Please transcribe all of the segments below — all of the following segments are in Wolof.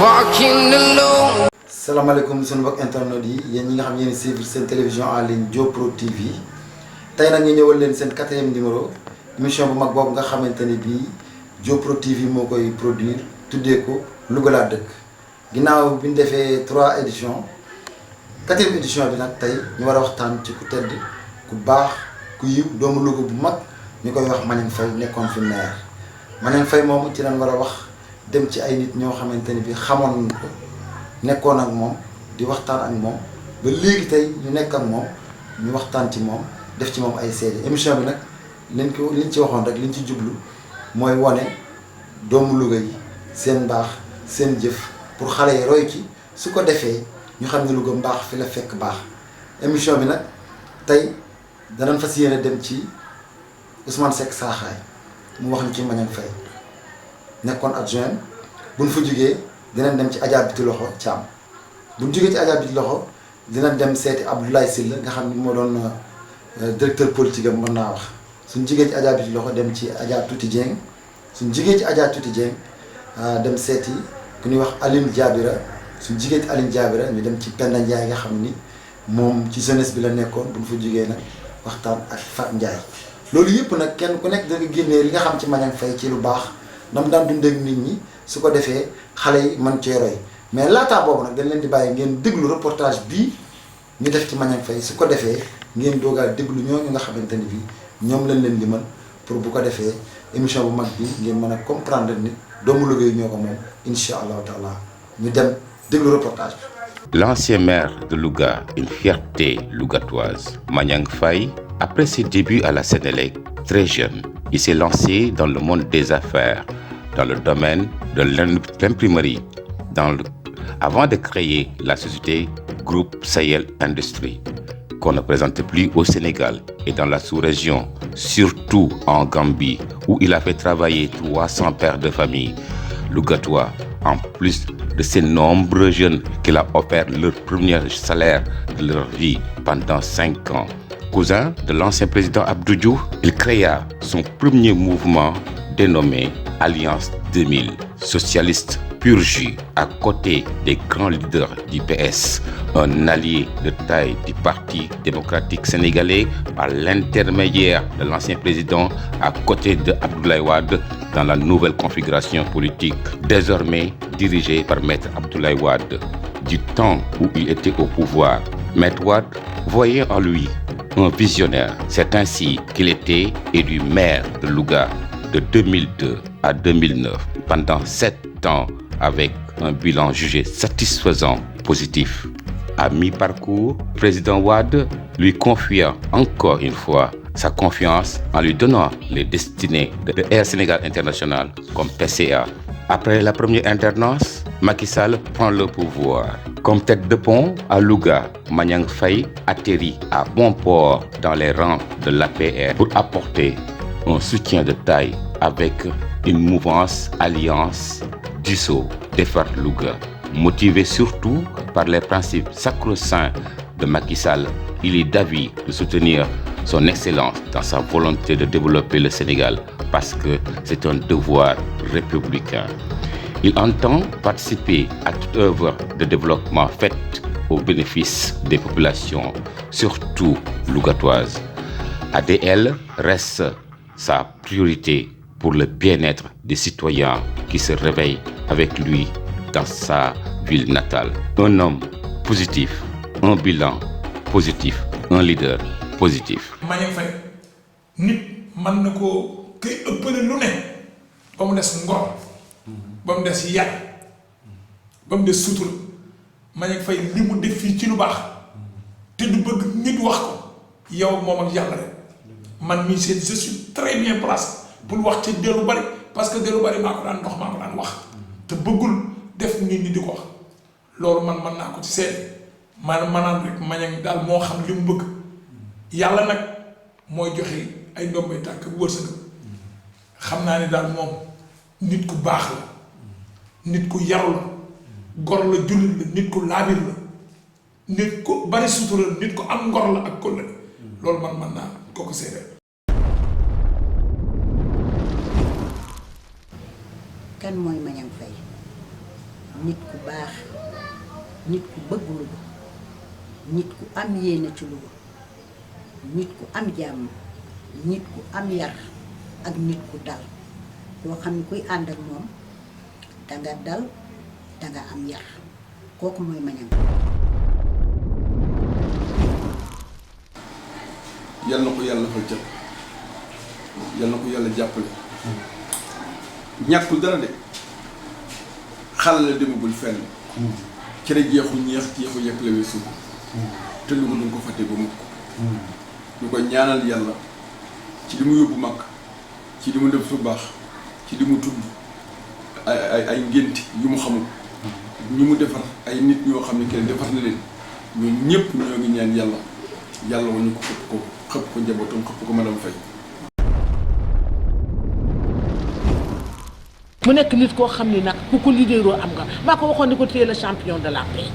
walking alone. salaamaaleykum sunu mbokk internet yi yéen ñi nga xam yéen suivre seen télévision en ligne Diopro TV tey nag ñu ñëwal leen seen 4e numéro émission bu mag boobu nga xamante ne bii Diopro TV moo koy produire tuddee ko Louga laa dëkk ginnaaw bi ñu defee 3 éditions 4e édition bi nag tey ñu war a waxtaan ci ku tedd ku baax ku yiw doomu Louga bu mag ñu koy wax Maniang Faye nekkoon fi maire Maniang Faye moomu ci lañ war a wax dem ci ay nit ñoo xamante ne bii xamoon ko nekkoon ak moom di waxtaan ak moom ba léegi tey ñu nekk ak moom ñu waxtaan ci moom def ci moom ay seede émission bi nag liñ ci waxoon rek liñ ci jublu mooy wane doomu Louga yi seen mbaax seen jëf pour xale yi roy ci su ko defee ñu xam ne Louga mbaax fi la fekk baax émission bi nag tey danañ fas yéene dem ci Ousmane Seck Saaxaay mu wax ñu ci Maniang Faye nekkoon adjoint buñ fa jugee dinañ dem ci Adja Biti Loxo Thiam buñ jugee ci Adja Biti Loxo dinañ dem seeti Abdoulaye Sylla nga xam ni moo doon directeur politique am mën naa wax suñ jugee ci Adja Biti Loxo dem ci Adja Tuuti Dieng suñ jugee ci Adja Tuuti Dieng dem seeti ku ñuy wax Aline Diabira suñ jugee ci Aline Diabira ñu dem ci Penda Ndiaye nga xam ni moom ci jeunesse bi la nekkoon buñ fa jugee nag waxtaan ak Fat Ndiaye loolu yëpp nag kenn ku nekk da nga génnee li nga xam ci Maniang Faye ci lu baax na mu daan dundee ak nit ñi su ko defee xale yi mën cee roy mais laataa boobu nag dañ leen di bàyyi ngeen déglu reportage bii ñu def ci Maniang Faye su ko defee ngeen doogaal déglu ñooñu nga xamante ni bii ñoom lañ leen di mën pour bu ko defee émission bu mag bi ngeen mën a comprendre nit doomu Louga yi ñoo ko moom incha allahu taala ñu dem déglu reportage bi. L'ancien maire de Louga, une fierté lougatoise, Maniang Faye, après ses débuts à la Sénélec, très jeune, il s'est lancé dans le monde des affaires, dans le domaine de l'imprimerie, avant de créer la société Groupe Sahel Industrie, qu'on ne présente plus au Sénégal et dans la sous-région, surtout en Gambie, où il a fait travailler 300 pères de famille lougatois, en plus de ces nombreux jeunes qu'il a offert leur premier salaire de leur vie pendant 5 ans. Cousin de l'ancien président Abdou Diouf, il créa son premier mouvement dénommé Alliance 2000, socialiste pur jus, à côté des grands leaders du PS, un allié de taille du Parti démocratique sénégalais par l'intermédiaire de l'ancien président à côté de Abdoulaye Wade dans la nouvelle configuration politique, désormais dirigée par Maître Abdoulaye Wade. Du temps où il était au pouvoir, Maître Wade voyait en lui un visionnaire. C'est ainsi qu'il était élu maire de Louga de 2002 à 2009, pendant 7 ans, avec un bilan jugé satisfaisant, positif. À mi-parcours, le président Wade lui confia encore une fois sa confiance en lui donnant les destinées de Air Sénégal International comme PCA. Après la première alternance, Macky Sall prend le pouvoir. Comme tête de pont à Louga, Maniang Faye atterrit à bon port dans les rangs de l'APR pour apporter un soutien de taille avec une mouvance alliance Dusso Defar Louga. Motivé surtout par les principes sacro-saints de Macky Sall, il est d'avis de soutenir son excellence dans sa volonté de développer le Sénégal parce que c'est un devoir républicain. Il entend participer à toute œuvre de développement faite au bénéfice des populations, surtout lougatoises. ADL reste sa priorité pour le bien-être des citoyens qui se réveillent avec lui dans sa ville natale. Un homme positif, un bilan positif, un leader positif. Maniang Faye nit mën na koo koy ëppale lu ne ba mu des ngor ba mu des yar ba mu des sutura Maniang Faye li mu def fii ci lu baax te du bëgg nit wax ko yow moom ak yàlla rek man mii je suis très bien placé pour wax ci dellu bari parce que dellu bari maa ko daan ndox maa ko daan wax te bëggul def nit ñi di ko wax loolu man mën naa ko ci seet maanaam rek Maniang daal moo xam li mu bëgg yàlla nag mooy joxe ay ndombay tànk wërsëgam xam naa ne daal moom nit ku baax la nit ku yaru la gor la jullit la nit ku laabir la nit ku bari sutura la nit ku am ngor la ak kóllëre loolu man mën naa kooku seedeel. kan mooy Maniang Faye nit ku baax nit ku bëgg Louga nit ku am yéene ci Louga nit ku am jàmm nit ku am yar ak nit ku dal yoo xam ne kuy ànd ak moom danga dal danga am yar kooku mooy Mañang. yal na ko yàlla fal jàpp yal na ko yàlla jàppale ñàkkul dara de xale la demagul fenn cere jeexu ñeex jeexu yekk la weesu te Louga duñ ko fàtte ba mukk ñu ko ñaanal yàlla ci li mu yóbbu mag ci li mu def su baax ci li mu tudd ay ngénti yu mu xamul ñu mu defar ay nit ñoo xam ne kenn defar na leen ñun ñëpp ñoo ngi ñaan yàlla wañu ko xëpp ko njabootam xëpp ko madame Faye. mu nekk nit koo xam ni nag ku ko leaderoo am nga maa ko waxoon ni ko téye le champion de la paix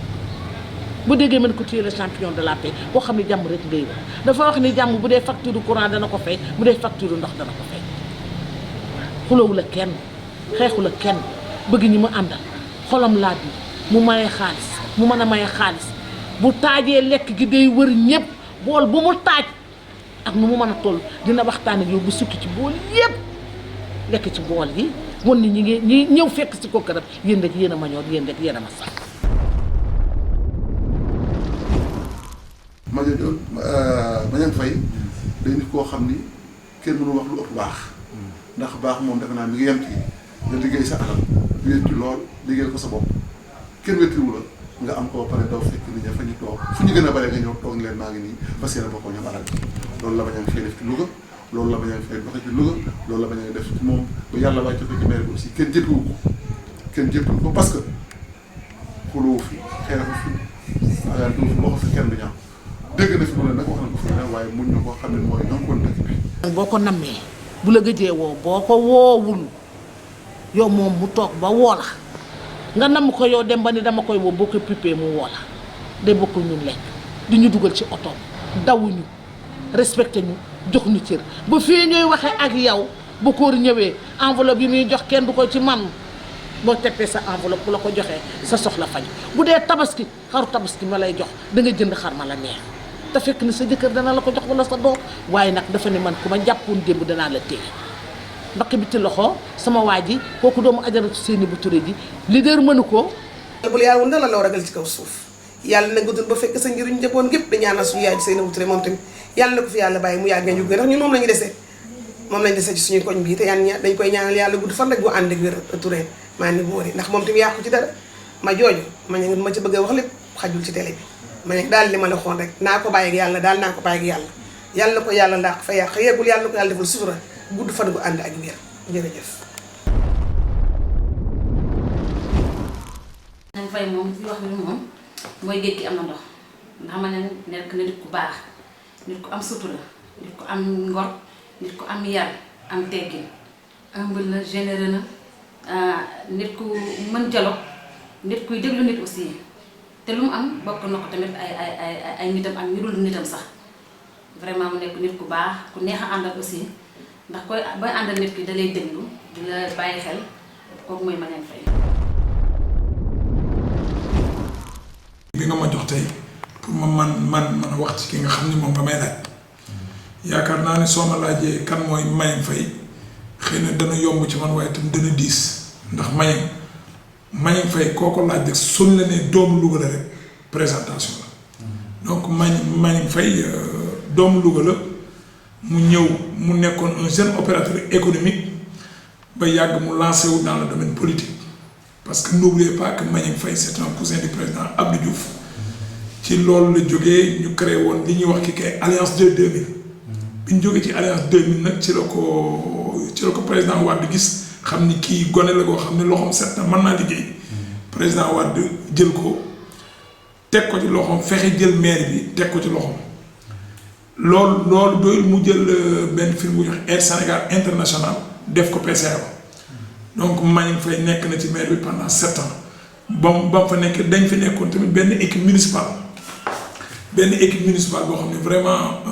bu déggee man ko téye le champion de la paix boo xam ne jàmm rek ngay wax dafa wax ni jàmm bu dee facture courant dana ko fay bu dee facture ndox dana ko fay xulóowu la kenn xeexu la kenn bëgg ñi mu àndal xolam laa bi mu maye xaalis mu mën a maye xaalis bu taajee lekk gi day wër ñëpp bool bu mu taaj ak nu mu mën a toll dina waxtaan ak yow bu sukki ci bool yëpp lekk ci bool yi won ni ñi ñëw fekk si ko këram yéen rek yéen a ma ñor yéen rek yéen a ma sax. Mañang Faye day nit koo xam ni kenn mënu wax lu ëpp baax ndax baax moom defe naa mi ngi yem ci nga liggéey sa alal wéet ci lool liggéey ko sa bopp kenn wéttiwu la nga am ko ba pare daw fekk nit ña fa ñu toog fu ñu gën a bare nga ñëw toog leen maa ngi nii fas yéene bokkoo ñoom alal loolu la Mañang Faye def ci Louga loolu la Mañang Faye doxe ci Louga loolu la Mañang def ci moom ba yàlla wàcce ko ci maire bi aussi kenn jëppiwu ko parce que xulóowu fi xeexu fi ayantu fi waxu fi kenn du ñaaw dégg na fi mu ne nag wax na ko fi ne waaye muñ na koo xam ne mooy ñoom kon dëkk bi boo ko nammee bu la gëjee woo boo ko woowul yow moom mu toog ba woo la nga namm ko yow dem ba ni dama koy woo boo ko pippee mu woo la de bokkul ñun lekk di ñu dugal ci oto dawuñu respecté ñu jox ñu cër ba fii ñuy waxee ak yow bu koor ñëwee enveloppe yi muy jox kenn du ko ci man boo teppee sa enveloppe bu la ko joxee sa soxla faj bu dee tabaski xaru tabaski ma lay jox da nga jënd xar ma la neex te fekk ni sa jëkkër dana la ko jox wala sa doom waaye nag dafa ne man ku ma jàppoon démb danaa la téye mbaq bi ci loxo sama waa ji kooku doomu ajaratu seeni bu turé ji leader mënu ko bul yaa wun la ragal ci kaw suuf yàlla na nga dund ba fekk sa njëriñ njaboot gépp di ñaanal suñu yaay ji Seynabou Touré moom tamit yàlla na ko fi yàlla bàyyi mu yàgg ñu gën ndax ñun moom lañu desee ci suñu koñ bii te dañ koy ñaanal yàlla gudd fan rek bu ànd ak wér Touré maa ni boori ndax moom tamit yàqu ci dara ma jooju ma ñu ma ci bëgg a wax lépp xajul ci télé bi ma ne daal li ma la xoon rek naa ko bàyyi ak yàlla daal naa ko bàyyi ak yàlla na ko yàlla ndax fa yàq yeggul yàlla na ko yàlla defal sutura gudd fan gu ànd ak wér jërëjëf. Mañang Faye moom fi wax ni moom mooy géej gi am na ndox ndax ma ne nekk na nit ku baax nit ku am sutura nit ku am ngor nit ku am yar am teggin humble na généreux na nit ku mën dialogue nit kuy déglu nit aussi te lu mu am bokk na ko tamit ay nitam ak ñu dul nitam sax vraiment mu nekk nit ku baax ku neex a àndal aussi ndax koy booy àndal nit ki da lay déglu di la bàyyi xel kooku mooy Mañang Faye. bi nga ma jox tey pour man a wax ci ki nga xam ni moom nga may laaj yaakaar naa ne soo ma laajee kan mooy Mañang Faye xëy na dana yomb ci man waaye tam dana diis ndax Mañang Faye kooko laaj rek suñ la ne doomu Louga la rek présentation la donc Mañang Faye doomu Louga la mu ñëw mu nekkoon un jeune opérateur économique ba yàgg mu lancé wu dans le domaine politique parce que n'oubliez pas que Mañang Faye c'est un cousin du président Abdou Diouf ci loolu la jógee ñu créé woon li ñuy wax ki kay alliance de 2000 bi ñu jógee ci alliance 2000 nag ci la ko président Wade gis xam ni kii gone la koo xam ne loxoom set na mën naa liggéey président Wade jël ko teg ko ci loxoom fexe jël maire bi teg ko ci loxoom loolu doyul mu jël benn film bu ñu wax Air Sénégal International def ko PCA donc Mañang Faye nekk na ci maire bi pendant 7 ans ba mu fa nekk dañ fi nekkoon tamit benn équipe municipale boo xam ne vraiment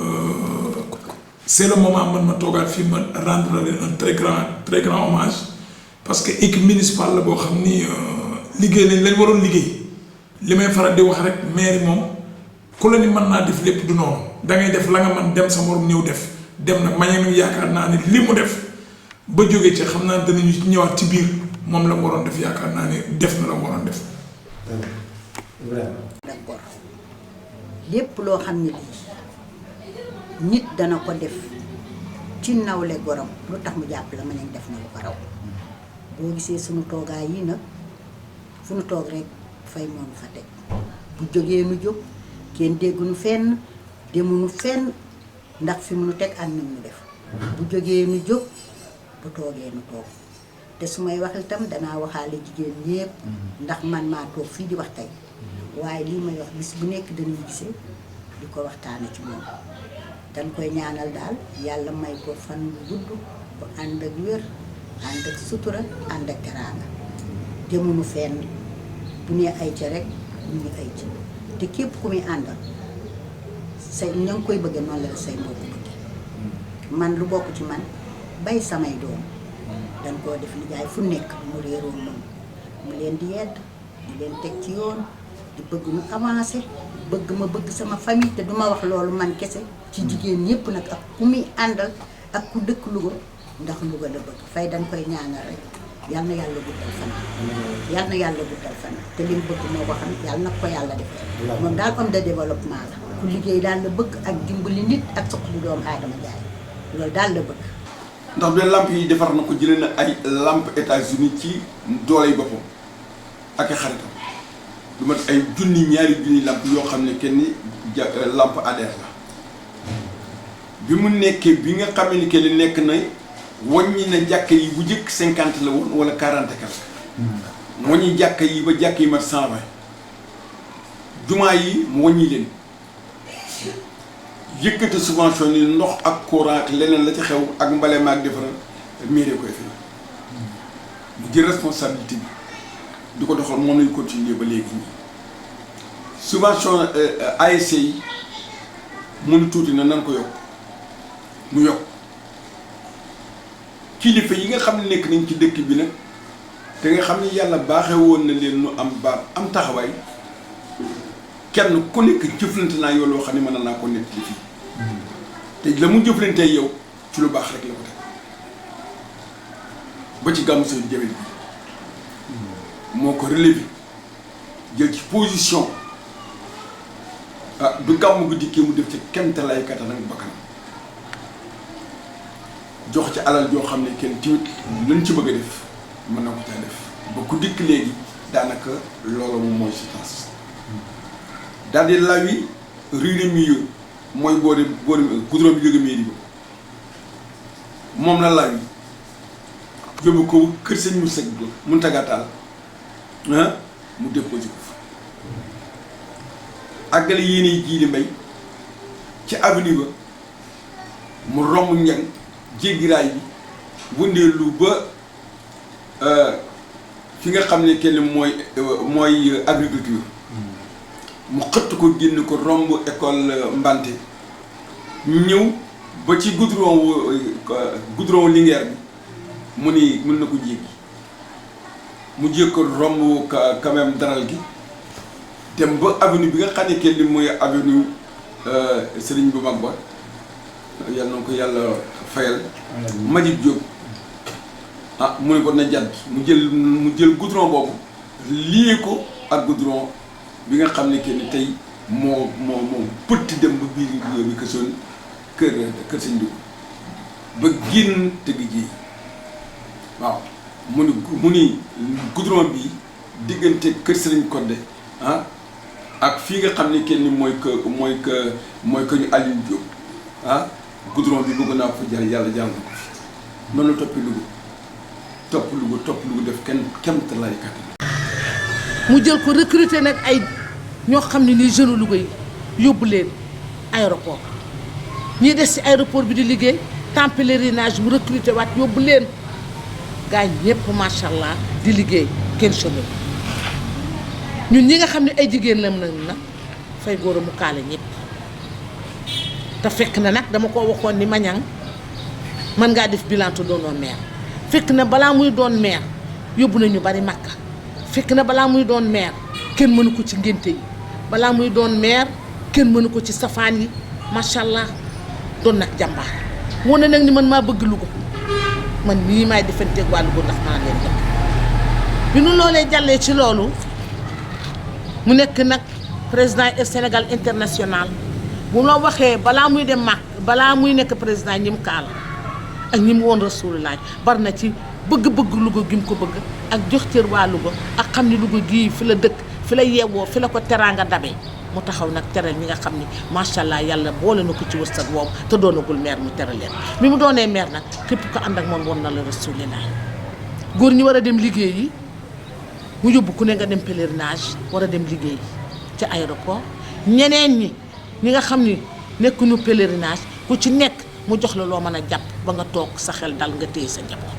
c'est le moment man ma toogaat fii ma rendre leen un très grand hommage parce que équipe municipale la boo xam ni liggéey nañ lañ waroon liggéey li may faral di wax rek maire moom ku la ni mën naa def lépp du noonu dangay def la nga mën dem sa morom ñëw def dem nag mañe nag yaakaar naa ne li mu def ba jóge ci xam naa danañu ñëwaat ci biir moom la mu waroon def yaakaar naa ne def na la mu waroon def. d'accord lépp loo xam ne lii nit dana ko def ci nawle gorom lu tax mu jàpp la ma ne def na lu ko raw boo gisee sunu toogaay yi nag fu nu toog rek fay moom fa teg bu jógee nu jóg kenn dégguñu fenn demuñu fenn ndax fi mu nu teg ak nit mu def bu jógee nu jóg bu toogee nu toog te su may wax itam danaa waxaale jigéen ñépp ndax man maa toog fii di wax tey waaye lii may wax bis bu nekk dañuy gisee di ko waxtaane ci moom dañ koy ñaanal daal yàlla may ko fan bu gudd bu ànd ak wér ànd ak sutura ànd ak teraanga demuñu fenn bu ne ay ca rek ñu ngi ay ca te képp ku muy àndal say ña ngi koy bëgge noonu la say mbokk bëgge man lu bokk ci man bay samay doom dañ koo def lijaay fu nekk mu réeroo moom mu leen di yedd di leen teg ci yoon di bëgg ñu avancé bëgg ma bëgg sama famille te duma wax loolu man kese ci jigéen ñépp nag ak ku muy àndal ak ku dëkk Louga ndax Louga la bëgg fay dañ koy ñaanal rek yal na yàlla guddal fan yal na yàlla guddal fan te li mu bëgg moo ko xam yàlla na ko yàlla def moom daal homme de développement la ku liggéey daal la bëgg ak dimbali nit ak suqali doomu aadama jaay loolu daal la bëgg ndax benn lamp yi defar na ko jëlee na ay lampe États-Unis ci doole yi boppam ak i xaritam lu mat ay ñaari junni lamp yoo xam ne kenn lampe ADR la bi mu nekkee bi nga xam ne kenn nekk na wàññi na jàkka yi bu njëkk 50 la woon wala 40 quelque wàññi jàkka yi ba jàkka yi mat 120 jumaa yi mu wàññi leen yëkkate subvention ni ndox ak courant ak leneen la ci xew ak mbale ma ak defaral mairie koy fi mu jël responsabilité bi di ko doxal moom lañu continuer ba léegi nii subvention ASC yi mënu tuuti na nan ko yokk mu yokk kilifa yi nga xam ne nekk nañ ci dëkk bi nag te nga xam ne yàlla baaxee woon na leen nu am baat am taxawaay kenn ku nekk jëflante naa yow loo xam ne mën naa ko nekk ci fii te la mu jëflantee yow ci lu baax rek la ko teg ba ci gàmmu seen jëwel bi moo ko relevé jël ci position ah du gàmmu gi dikkee mu def ci kemtalaay kattan ak bakkanam jox ci alal joo xam ne kenn tamit luñ ci bëgg a def mën na ko caa def ba ku dikk léegi daanaka loolu moom mooy si tas daal di lawi rue de Milieu mooy boori goudron bi jóge mairie ba moom la lawi yóbbu ko kër sëñ mu sëg mun tagataal mu déposé ko fa àggale yéene ji di mbay ci avenue ba mu romb njang jéggi raay bi wëndeelu ba fi nga xam ne kenn mooy agriculture mu xëtt ko génn ko romb école Mbante ñëw ba ci goudron Linguère bi mu ni mën na ko jéggi mu jég ko romb quand même daral gi dem ba avenue bi nga xam ne kenn mooy avenue Serigne bu mag ba yàlla na ko yàlla fayal Majid Diop mu ne ko na jàdd mu jël goudron boobu lié ko ak goudron bi nga xam ne kenn tey moo pëtt dem ba biir bi kësoon kër sëñ dugg ba génn tëgg ji waaw mu ni goudron bi diggante kër sëriñ Codé ak fii nga xam ne kenn mooy que ñu Aliou Diop goudron bi bëgg naa ko fa jar yàlla jàll na ko fi noonu la topp Louga def kenn te lay kattan mu jël ko recruter nag ay ñoo xam ne nii jeune Louga yi yóbbu leen aéroport ñii des ci aéroport bi di liggéey temps pèlerinage mu recruter waat yóbbu leen gaañ ñëpp macha allah di liggéey kenn chômé ñun ñi nga xam ne ay jigéen lam nag nag fay góor a mu kaale ñëpp te fekk na nag dama ko waxoon ni Mañang mën ngaa def bilan te doonoo maire fekk na balaa muy doon maire yóbbu na ñu bari Makka fekk na balaa muy doon maire kenn mënu ko ci ngénte yi balaa muy doon maire kenn mënu ko ci safaan yi macha allah doon nag jàmbaar wane nag ni man maa bëgg Louga man nii maay defanteeg waa Louga ndax maa leen dëkk bi nu loolee jàllee ci loolu mu nekk nag président Sénégal international bu la waxee balaa muy dem màkk balaa muy nekk président ñi mu kaala ak ñi mu woon Rasulullah bari na ci bëgg-bëgg Louga gi mu ko bëgg ak jox cër waa Louga ak xam ni Louga gii fi la dëkk fi la yeewoo fi la ko teraanga dabe mu taxaw nag teral ñi nga xam ni macha allah yàlla boole na ko ci wërsëg woowu te doonagul maire mu teral leen bi mu doonee maire nag képp ko ànd ak moom woon na la Rasulullah góor ñi war a dem liggéey yi mu yóbbu ku ne nga dem pèlerinage war a dem liggéey ci aéroport ñeneen ñi nga xam ni nekkuñu pèlerinage ku ci nekk mu jox la loo mën a jàpp ba nga toog sa xel dal nga téye sa njaboot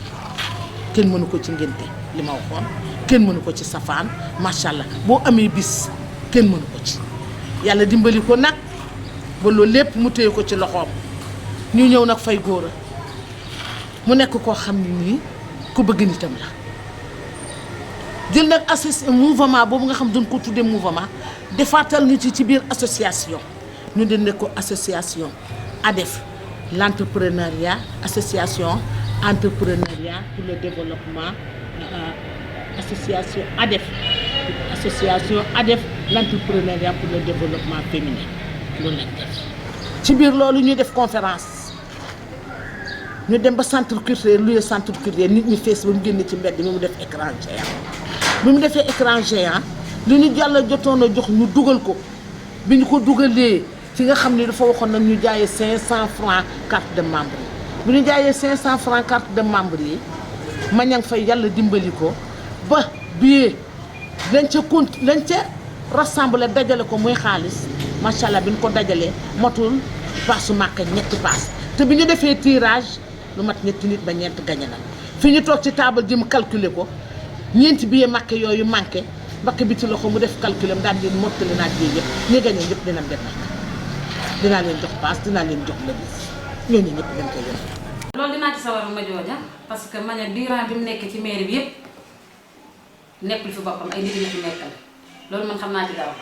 kenn mënu ko ci ngénte li ma waxoon kenn mënu ko ci safaan macha allah boo amee bis kenn mënu ko ci yàlla dimbali ko nag ba loolu lépp mu téye ko ci loxoom ñu ñëw nag fay góor a mu nekk koo xam ne nii ku bëgg nitam la jël nag mouvement boobu nga xam duñ ko tuddee mouvement defaatal ñu ci biir association ñu dende ko association ADEF l'entrepreneuriat association entrepreneuriat pour le développement association ADEF l'entrepreneuriat pour le développement féminin loolu lañ def ci biir loolu ñuy def conférence ñu dem ba centre culturel luy centre culturel nit ñi fees ba mu génn ci mbedd mi mu def écran géant bi mu defee écran géant li ñu jàll jotoon a jox ñu dugal ko bi ñu ko dugalee ci nga xam ne dafa waxoon nag ñu jaayee 500 francs carte de membre yi bi ñu jaayee 500 francs carte de membre yi ma ña fay yàlla dimbali ko ba billet lañ ca rassemblé dajale ko muy xaalis macha allah bi ñu ko dajalee matul paasu màkka ñetti paas te bi ñu defee tirage lu mat ñetti nit ba ñeent gañe na fi ñu toog ci table ji mu calculer ko ñeenti billet màkk yooyu manqué mbakk bi ci loxo mu def calculer am daal di mottali naa billet yëpp ñi gañe ñëpp dinañ dem màkk dinaa leen jox paas dinaa leen jox la bis ñooñu ñëpp dañ koy yor. loolu dinaa ci sawar ma jooja parce que ma ne durant bi mu nekk ci mairie bi yëpp nekkul fi boppam ay nit ñi fi nekkal loolu man xam naa ci dara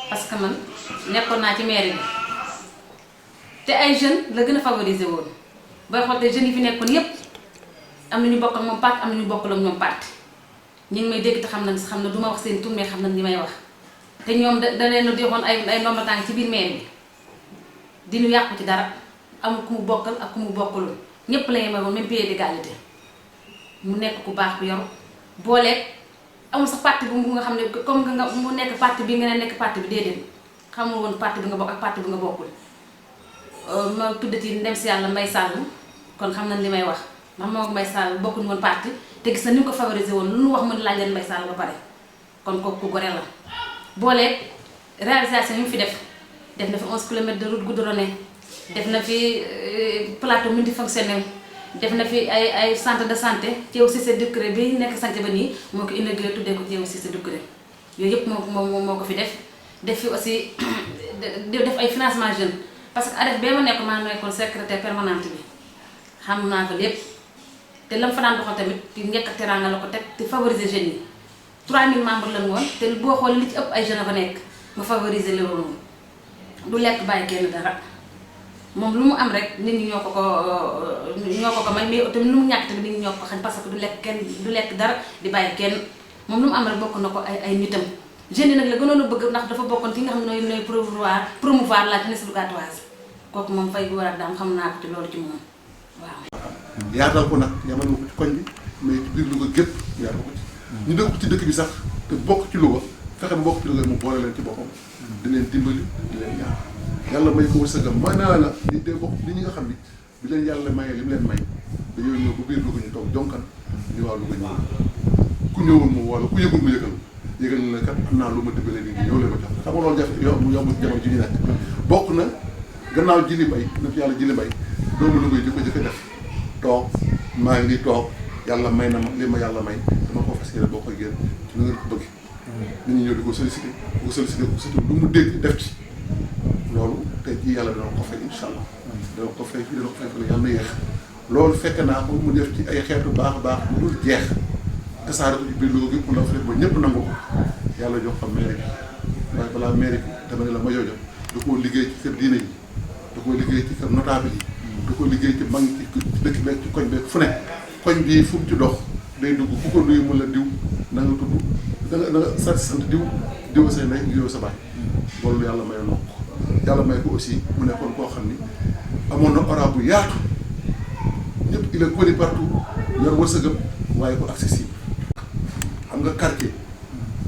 parce que man nekkoon naa ci mairie bi te ay jeunes la gën a favoriser woon booy xool te jeunes yi fi nekkoon yëpp am na ñu bokk ak moom parti am na ñu bokkul ak ñoom parti ñu ngi may dégg te xam na du ma wax seen tur mais xam nañ li may wax te ñoom da leen di waxoon ay ndomba tànk ci biir mairie bi di ñu yàqu ci dara amul ku mu bokkal ak ku mu bokkalul ñëpp la yemee woon même pied d'égalité mu nekk ku baax ku yor booleeg amul sax parti bu nga xam ne comme nga mu nekk parti bi nga ne nekk parti bi déedéet xamul woon parti bi nga bokk ak parti bi nga bokkul ma tuddati ndem si yàlla Mbaye Sall kon xam nañ li may wax ndax moo Mbaye Sall bokkuñu woon parti te gis na ni mu ko favoriser woon lu nu wax mu laaj leen Mbaye Sall ba pare kon kooku ku gore la booleeg réalisation yi mu fi def na fi 11 kilomètres de route goudronnée def na fi plateau multifonctionnel def na fi ay centre de santé Thiaw Cissé Doucouré bi nekk santé ba nii moo ko inauguré tuddee ko Thiaw Cissé Doucouré yooyu yëpp moo ko fi def fi aussi def ay financement jeune parce que ADEF bee ma nekk maa nekkoon secrétaire permanente bi xam naa ko lépp te lam fa daan doxal tamit ci njëkk ak teraanga la ko teg te favoriser jeunes yi 3000 membres lañu woon te boo xool li ci ëpp ay jeunes fa nekk ma favoriser leen woon du lekk bàyyi kenn dara moom lu mu am rek nit ñi ñoo ko ko may mais tamit lu mu ñàkk tamit nit ñi ñoo ko xañ parce que du lekk dara di bàyyi kenn moom lu mu am rek bokk na ko ay nitam jeunes yi nag la gënoon a bëgg ndax dafa bokkoon ci nga xam ne nooy promouvoir la jeunesse lougatoise kooku moom fay bu war a daam xam naa ko ci loolu ci moom waaw. yaatal ko nag yamal ko ci koñ bi mais ci biir Louga gépp yaatal ko ci. ñu dëkk ci dëkk bi sax te bokk ci Louga fexe ba bokk ci Louga mu boole leen ci boppam. di leen dimbali di leen ñaax yàlla may ko wërsëgam may naa la di dee bokk li ñi nga xam ni bi leen yàlla mayee li mu leen may dañoo ñëw bu biir Louga ñu toog jonkan ñu waa Louga ñëw ku ñëwul mu woo la ku yëgul mu yëgal na kat am naa lu ma dimbalee nit ñi ñëw leen ma jox xam nga loolu jafe yomb jamono ji ñu nekk bokk na gannaaw Jili Mbay na fi yàlla Jili Mbay doomu Louga yi jëkk def toog maa ngi toog yàlla may na ma li ma yàlla may dama ko fas yéene boo koy génn ci lu ngeen ko bëgg nit ñi ñëw di ko sollicité lu mu dégg def ci loolu tey jii yàlla dana ko fay incha allah dana ko fay fii yàlla na yéex loolu fekk naa ko mu def ci ay xeetu baax mu dul jeex tasaare ko ci biir Louga gi pour la fexe ba ñëpp nangu ko yàlla jox ko mairie bi waaye balaa mairie bi dama ne la ma joojo da koo liggéey ci kër diine yi da koo liggéey ci kër notable yi da koo liggéey ci mag ci dëkk beeg ci koñ beeg fu ne koñ bii fu mu ci dox day dugg ku ko nuyu mun la diw na nga tudd na nga sant diw say ndey diw sa baay loolu yàlla may nokk yàlla may ko aussi mu nekkoon koo xam ni amoon na ora bu yaatu ñëpp il est connu partout yor wërsëgam waaye ko accessible xam nga quartier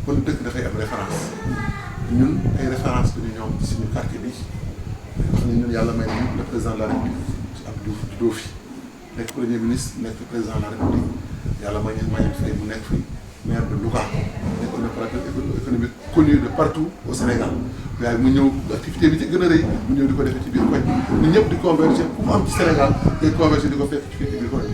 wala dëkk dafay am référence ñun ay référence la ñu ñoom ci suñu quartier bi wax ni ñun yàlla may nañu le président de la république ci Abdou Diouf juddoo fi nekk premier ministre nekk président de la république yàlla may ñu Mayang Faye mu nekk fi maire de Louga nekk un opérateur économique connu de partout au Sénégal waaye mu ñëw activité bi ci gën a rëy mu ñëw di ko defee ci biir koñ ñu ñëpp di converger ku mu am ci Sénégal ngay converger di ko fekk ci biir koñ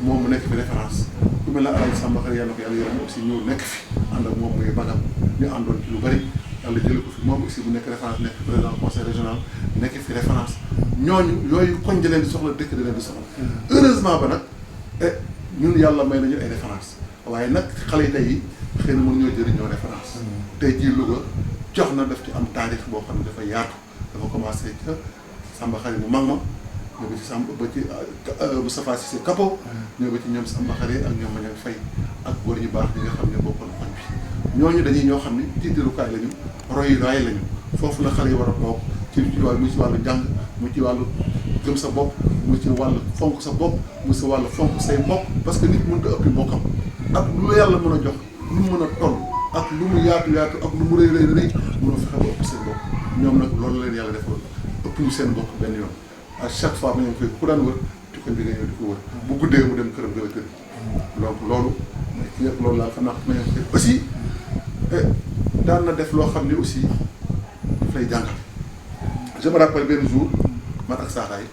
moom mu nekk fi référence ku mel ne Alaaji Samba Xari yàlla ko yàlla yërëm aussi ñëw nekk fi ànd ak moom muy bagam ñu àndoon ci lu bari yàlla jële ko fi moom aussi bu nekk référence nekk président conseil régional nekk fi référence ñooñu yooyu koñ da leen di soxla dëkk da leen di soxla heureusement ba nag ñun yàlla may nañu ay référence waaye nag xale yi tey yi xëy na mën ñoo jëriñoo référence tey jii Louga jox na daf ci am taarix boo xam ne dafa yaatu dafa commencé ca Samba Xari mu mag ma ñoo ba ci Samba ba ci Moustapha Cissé Kapo ñoo ba ci ñoom Samba Xari ak ñoom Mayang Faye ak góor ñu baax ñi nga xam ne bokkoon koñ bi ñooñu dañuy ñoo xam ne tiitarukaay lañu royukaay lañu foofu la xale yi war a toog ci wàllu mu ci wàllu njàng mu ci wàllu gëm sa bopp mu ci wàllu fonk sa bopp mu ci wàllu fonk say mbokk parce que nit mënut a ëppi mbokkam ak lu la yàlla mën a jox lu mu mën a toll ak lu mu yaatu yaatu ak lu mu rëy rëy rëy mënoo fexe ba ëpp seen bopp ñoom nag loolu la leen yàlla defal ëpp ñu seen bopp benn yoon à chaque fois ma ñu koy ku daan wër ci koñ bi nga ñëw di ko wër bu guddee mu dem këram gën a tëdd donc loolu loolu laa xam naa ma ñu koy aussi daan na def loo xam ne aussi daf lay jàngal je me rappelle benn jour man ak Saaxaay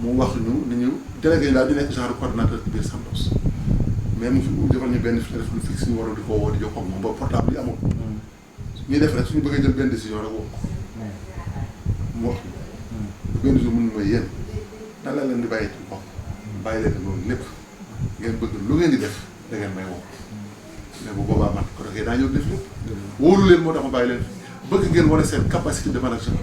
mu wax ñu ni ñu délégué yi daal di nekk genre coordonnateur ci biir Santos mais mu fi defal ñu benn def lu fixe ñu waroon di ko woo di jokkoo ak moom ba portable yi amul ñuy def rek suñu bëggee jël benn décision rek woo mu wax benn jour mun ma yéen nan la leen di bàyyi ci bopp bàyyi leen loolu lépp ngeen bëgg lu ngeen di def da ngeen may woo mais bu boobaa man ko defee daa ñëw def lépp wóolu leen moo tax ma bàyyi leen bëgg ngeen wane seen capacité de management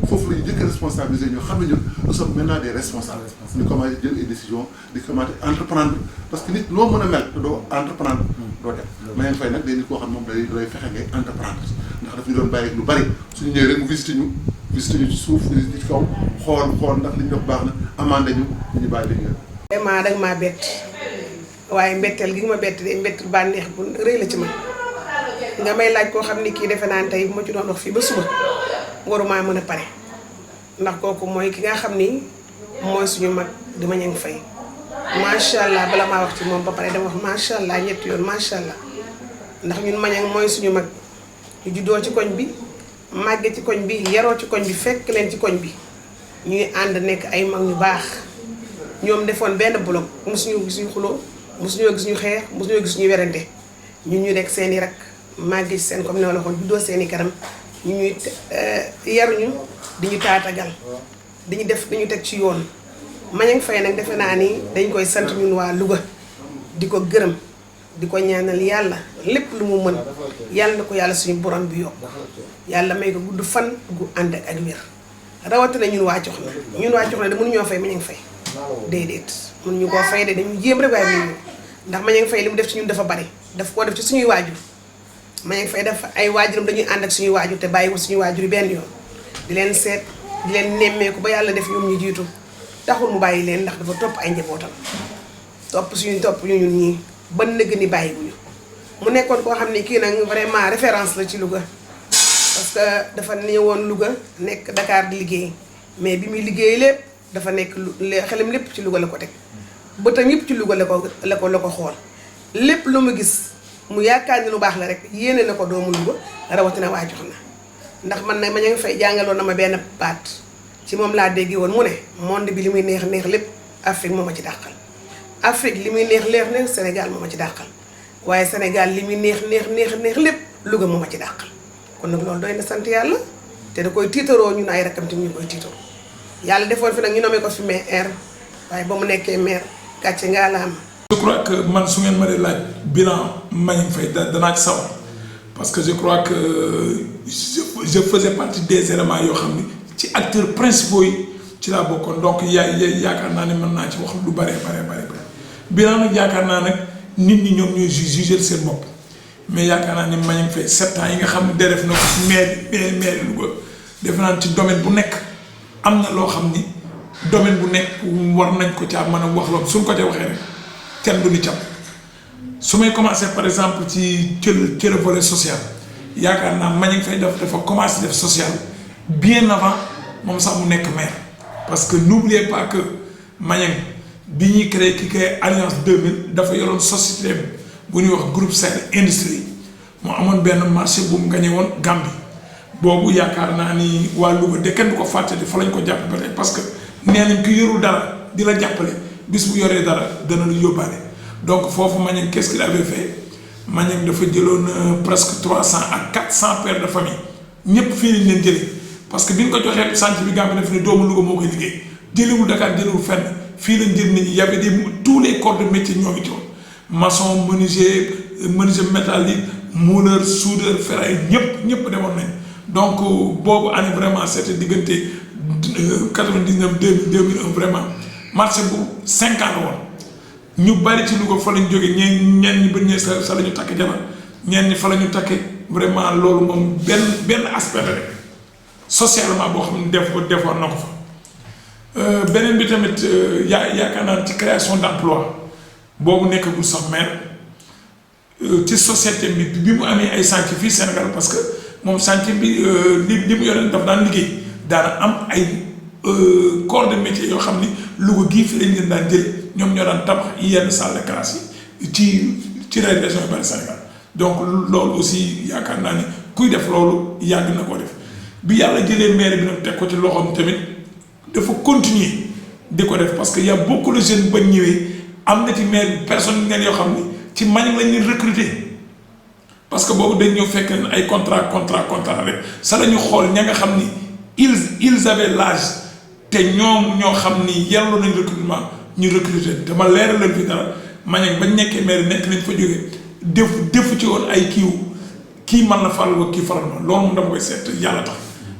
foofu la ñu jëkk responsabiliser ñoo xam ne ñun nous sommes maintenant des responsables ñu commencé jël ay décisions di commencé entreprendre parce que nit noo mën a mel te doo entreprendre doo dem Mayang Faye nag day nit koo xam moom day fexe ngay entreprendre ndax daf ñu doon bàyyi lu bari suñu ñëwee rek mu visité ñu ci suuf visité ci kaw xool ndax li ñu def baax na amandé ñu ñu bàyyi li ñu vraiment danga maa bett waaye mbetteel gi nga ma bett de mbett bànneex bu rëy la ci man nga may laaj koo xam ni kii defe naa ne tey bu ma ci doon wax fii ba suba warumaa mën a pare ndax kooku mooy ki nga xam ni mooy suñu mag di Mayang Faye macha allah bala maa wax ci moom ba pare dama wax macha allah ñetti yoon macha allah ndax ñun Mayang mooy suñu mag ñu juddoo ci koñ bi màgge ci koñ bi yaroo ci koñ bi fekk leen ci koñ bi ñuy ànd nekk ay mag ñu baax ñoom defoon benn bloc mosuñu gis ñu xuloo mosuñoo gis ñu xeex mosuñoo gis ñu werante ñun ñu nekk seen i rak màgge ci seen comme ni ma la waxoon juddoo seen i kanam ñu ñuy yaruñu di ñu taatagal diñu def dañu teg ci yoon Mayang Faye nag defe naa ni dañ koy sant ñun waa Louga di ko gërëm di ko ñaanal yàlla lépp lu mu mën yàlla na ko yàlla suñu borom bi yokk yàlla may ko gudd fan gu ànd ak wér rawatina ñun waa Coxna de mënuñoo fay Mayang Faye déedéet mënuñu koo fay de dañu jéem rek waaye mënuñu ndax Mayang Faye li mu def ci ñun dafa bari daf koo def ci suñuy waajur Mayang Faye dafa ay waajuram dañuy ànd ak suñuy waajur te bàyyiwul suñuy waajur yi benn yoon di leen seet di leen nemmeeku ba yàlla def ñoom ñu jiitu taxul mu bàyyi leen ndax dafa topp ay njabootam topp ñu ñun ñii ba nëgg ni bàyyiwuñu mu nekkoon koo xam ne kii nag vraiment référence la ci Louga parce que dafa ñëwoon Louga nekk Dakar di liggéey mais bi muy liggéey lépp dafa nekk xelam lépp ci Louga la ko teg bëtam yëpp ci Louga la ko xool lépp lu mu gis mu yaakaar ni lu baax la rek yéene na ko doomu Louga rawatina waa Coxna ndax man nag Mayang Faye jàngaloon na ma benn baat ci moom laa déggee woon mu ne monde bi li muy neex neex lépp Afrique moo ma ci dàqal Afrique li muy neex neex Sénégal moo ma ci dàqal waaye Sénégal li muy neex lépp Louga moo ma ci dàqal kon nag loolu doy na sant yàlla te da koy tiitaroo ñun ay rakkam tamit ñu koy tiitaroo yàlla defoon fi nag ñu nommé ko fi maire waaye ba mu nekkee maire gàcce ngaa la am Je crois que man su ngeen ma dee laaj bilan Mbagnick Faye danaa ci sawar parce que je crois que je faisais partie des éléments yoo xam ni ci acteurs principaux yi ci laa bokkoon donc yaakaar naa ne mën naa ci wax lu bare bilan nag yaakaar naa nag nit ñi ñoom ñooy juger seen bopp mais yaakaar naa ne Mbagnick Faye 7 ans yi nga xam ne def na ko ci maire Louga def naa ci domaine bu nekk am na loo xam ni domaine bu nekk war nañ ko caa mën a wax loolu suñ ko ca waxee rek kenn du ni cam su may commencé par exemple ci le volet social yaakaar naa Mbagnick Faye dafa commencé def social bien avant moom sax mu nekk maire parce que n'oubliez pas que Mbagnick bi ñuy créé Alliance 2000 dafa yoroon société bu ñuy wax groupe Sahel industrie moo amoon benn marché bu mu gagné woon Gambie boobu yaakaar naa ni waa Louga de kenn du ko fàtte fa lañ ko jàpp ba tey parce que nee nañ ki yorul dara di la jàppale bis bu yoree dara dana lu yóbbaale donc foofu Mbagnick qu'est-ce qu'il avait fait Mbagnick dafa jëloon presque 300 à 400 pères de famille ñëpp fii lañ leen jëlee parce que bi ñu ko joxee chantier bi Gambie daf ne doomu Louga moo koy liggéey jëlewul Dakar jëlewul fenn fii lañ jël nit ñi y avait tous les corps de métier ñoo ngi ci woon maçon menuisier métallique mouleur soudeur ferraille ñëpp demoon nañ donc boobu année vraiment c'était diggante 99 2001 vraiment marché bu 5 ans la woon ñu bari ci Louga fa lañ jógee ñeen ñi ba ñëwee sa la ñu takk jabar ñeen ñi fa la ñu takke vraiment loolu moom benn aspect la rek socialement boo xam ne defoon na ko fa beneen bi tamit yaakaar naa ci création d'emploi boobu nekkagul sax maire ci société bi mu amee ay chantier fii Sénégal parce que moom chantier bi li mu yore daf daan liggéey daana am ay corps de métier yoo xam ni Louga gii fi lañ leen daan jële ñoom ñoo daan tabax yenn salle de classe yi ci région yu bari Sénégal donc loolu aussi yaakaar naa ni kuy def loolu yàgg na koo def bi yàlla jëlee maire bi nag teg ko ci loxoom tamit dafa continuer di ko def parce que y a beaucoup de jeunes ba ñëwee am na ci maire personne ngeen yoo xam ni ci Mbagnick lañ leen recruter parce que boobu dañ ñëw fekk leen ay contrat rek sa la ñu xool ña nga xam ni ils avaient l'âge te ñoom ñoo xam ni yelloo nañ recrutement ñu recruter dama leeral leen fi dara Mbagnick bañ nekkee maire nekk nañ fa jógee defu ci woon ay kii mën na faral wa kii faral ma loolu moom dama koy seet yàlla tax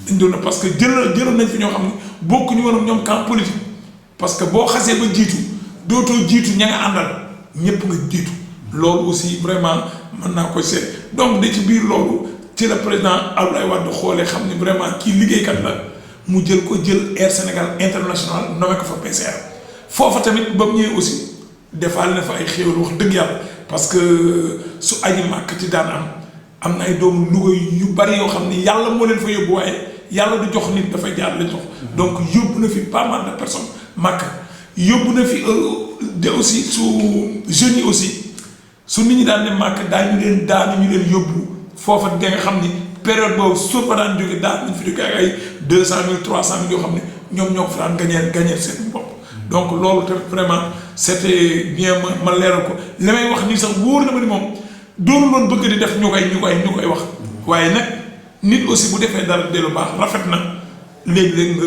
dañ doon parce que jëloon nañ fi ñoo xam ne bokkuñu woon ñoom camp politique parce que boo xasee ba jiitu dootoo jiitu ña nga àndal ñëpp nga jiitu loolu aussi vraiment mën naa koy seet donc da ci biir loolu ci la président Abdoulaye Wade xoolee xam ne vraiment kii liggéeykat la mu jël Air Sénégal International nommé ko fa PCR foofa tamit ba mu ñëwee aussi defaale na fa ay xéwal wax dëgg yàlla parce que su aji màkk ci daan am na ay doomu Louga yu bari yoo xam ni yàlla moo leen fa yóbbu waaye yàlla du jox nit dafay jaar la jox donc yóbbu na fi pas mal de personnes màkk yóbbu na fi de aussi su jeunes yi aussi su nit ñi daan ne màkk daañu leen yóbbu foofa da nga xam ni période boobu soo fa daan jóge daan nañ fi jóge ak ay 200 000 300 000 yoo xam ne ñoom ñoo ko fa daan gañeel seen bopp donc loolu tamit vraiment c'était bien ma leeral ko li may wax nii sax wóor na ma ni moom doonu loon bëgg di def ñu koy wax waaye nag nit aussi bu defee dara dellu baax rafet na léegi-léeg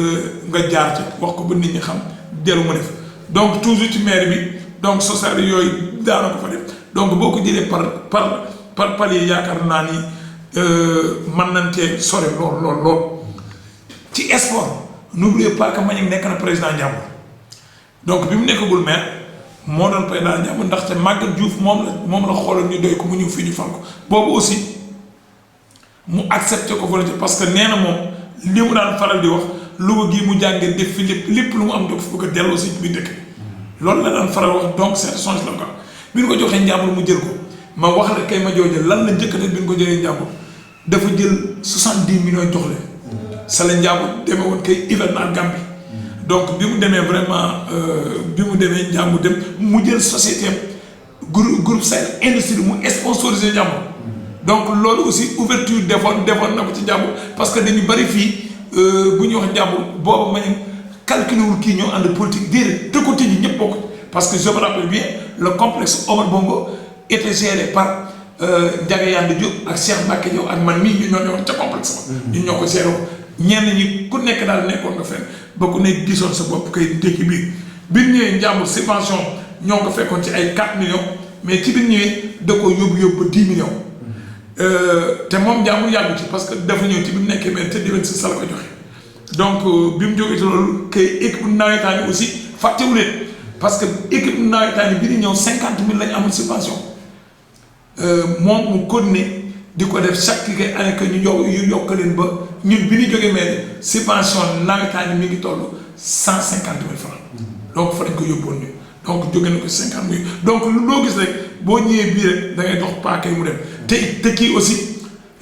nga jaar ci wax ko ba nit ñi xam dellu ma def donc toujours ci maire bi donc social yooyu daana ko fa def donc boo ko jëlee par palier yaakaar naa ni mën nañ cee sore lool ci sport n'oubliez pas que Mbagnick nekk na président Ndiambour donc bi mu nekkagul maire moo doon président Ndiambour ndaxte Maguette Diouf moom la xoolal ñu doy ko mu ñëw fii ñu fal ko boobu aussi mu accepté ko volonté parce que nee na moom li mu daan faral di wax Louga gii mu jàngee def fi lépp lu mu am doo fa bëgg a delloo si biir dëkk loolu la daan faral wax donc c'est son slogan bi ñu ko joxee Ndiambour mu jël ko ma wax la kay ma jooju lan la njëkk def bi ñu ko jëlee Ndiambour dafa jël 70 millions jox leen sa la Ndiambour demee woon kay hivernal Gambie donc bi mu demee vraiment Ndiambour dem mu jël société groupe Sahel industrie mu sponsorisé Ndiambour donc loolu aussi ouverture defoon na ko ci Ndiambour parce que dañu bari fii bu ñuy wax Ndiambour boobu ma ñu calculé wul kii ñoo ànd politique déedéet te ko tëj ñëpp bokk parce que je me rappelle bien le complexe Omar Bongo était géré par Ndiaga Yande Diop ak Cheikh Mbacke Diop ak man mii ñu ñoo ñëwoon ca complexe ba ñun ñoo ko géré woon ñenn ñi ku nekk daal nekkoon nga fenn ba ku nekk gisoon sa bopp kay ndékki biir bi ñëwee Ndiambour subvention ñoo ko fekkoon ci ay 4 millions mais ci biir ñëwee da ko yóbbu ba 10 millions te moom jàmbur yàggu ci parce que dafa ñëw ci bi mu nekkee mais te déwén si sa la ko joxe donc bi mu jógee ci loolu que équipe nawetaan yi aussi fàttewu leen parce que équipe nawetaan yi bi di ñëw 50 000 lañ amul subvention moom mu continuer di ko def chaque année que ñu yokk leen ba ñun bi ñu jógee mais subvention nawetaan yi mi ngi toll 150 000 francs donc fa lañ ko yóbboon ñu donc jóge na ko 50 000 donc loo gis rek boo ñëwee bii rek da ngay dox paaka yi mu dem te kii aussi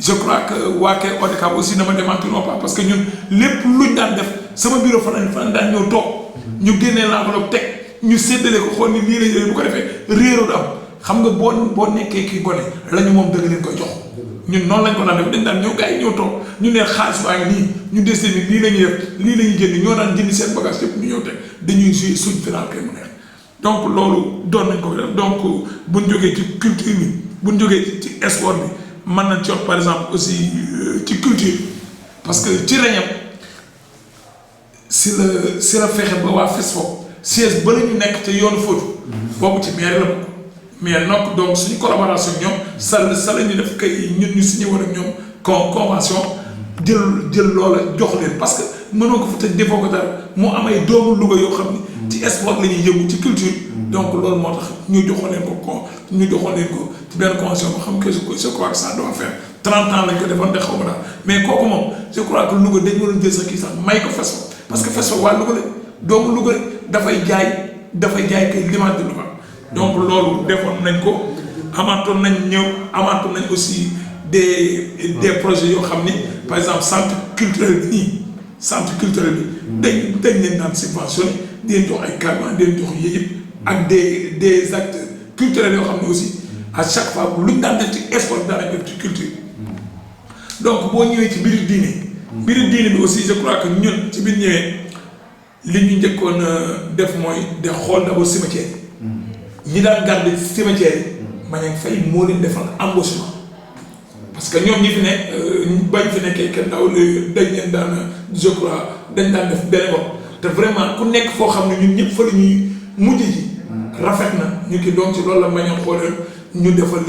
je crois que waa kay ODCAV aussi ne me démentiront pas parce que ñun lépp luñ daan def sama bureau fa lañ daan ñëw toog ñu génnee l'enveloppe teg ñu séddale ko xool ni lii la yooyu bu ko defee réeroo du am xam nga boo nekkee kii gone la ñu moom dëgg leen koy jox ñun noonu lañ ko daan def dañ daan ñëw gars yi ñëw toog ñu ne xaalis baa ngi nii ñu desee ni lii la ñuy def lii la ñuy jënd ñoo daan jëndi seen bagage yëpp ñu ñëw teg dañuy jouer suñ final kay mu neex donc loolu doon nañ ko def donc buñ jógee ci culture bi buñ jógee ci sport bi mën nañ ci wax par exemple aussi ci culture parce que ci reñam si la fexe ba waa FESFO siège ba la ñu nekk te yoonu fóotu boobu ci maire la bokk mais donc suñu collaboration ñoom sa la ñu def kay ñun ñu signé woon ak ñoom convention jël loola jox leen parce que mënoo ko fa tëj defoo ko dara mu am ay doomu Louga yoo xam ni ci sport la ñuy yëngu ci culture donc loolu moo tax ñu joxoon leen ko ci benn convention boo xam que je crois que ça doit faire 30 ans lañ ko defoon de xaw ma daal mais kooku moom je crois que Louga dañ waroon jël sa kii sax may ko FESFO parce que FESFO waa Louga la doomu Louga dafay jaay kay l'image de Louga donc loolu defoon nañ ko amaatoon nañ aussi des projets yoo xam ni par exemple centre culturel bi dañ leen daan subventionné di leen jox ay carburant di leen jox yooyu yëpp ak des acteurs culturels yoo xam ne aussi à chaque fois lu ñu daan def ci sport daan def ci culture donc boo ñëwee ci biir diine bi aussi je crois que ñun ci biir ñëwee li ñu njëkkoon def mooy de xool d'abord cimetière ñi daan garder cimetière yi Maniang Faye moo leen defal embauchement parce que ñoom ñi fi ne bañ fi nekkee kenn daaw dañ leen daan je crois dañ daan def benn bopp te vraiment ku nekk foo xam ne ñun ñëpp fa la ñuy mujj ji rafet na ñu ki doon ci loolu la Maniang xoolal ñu defal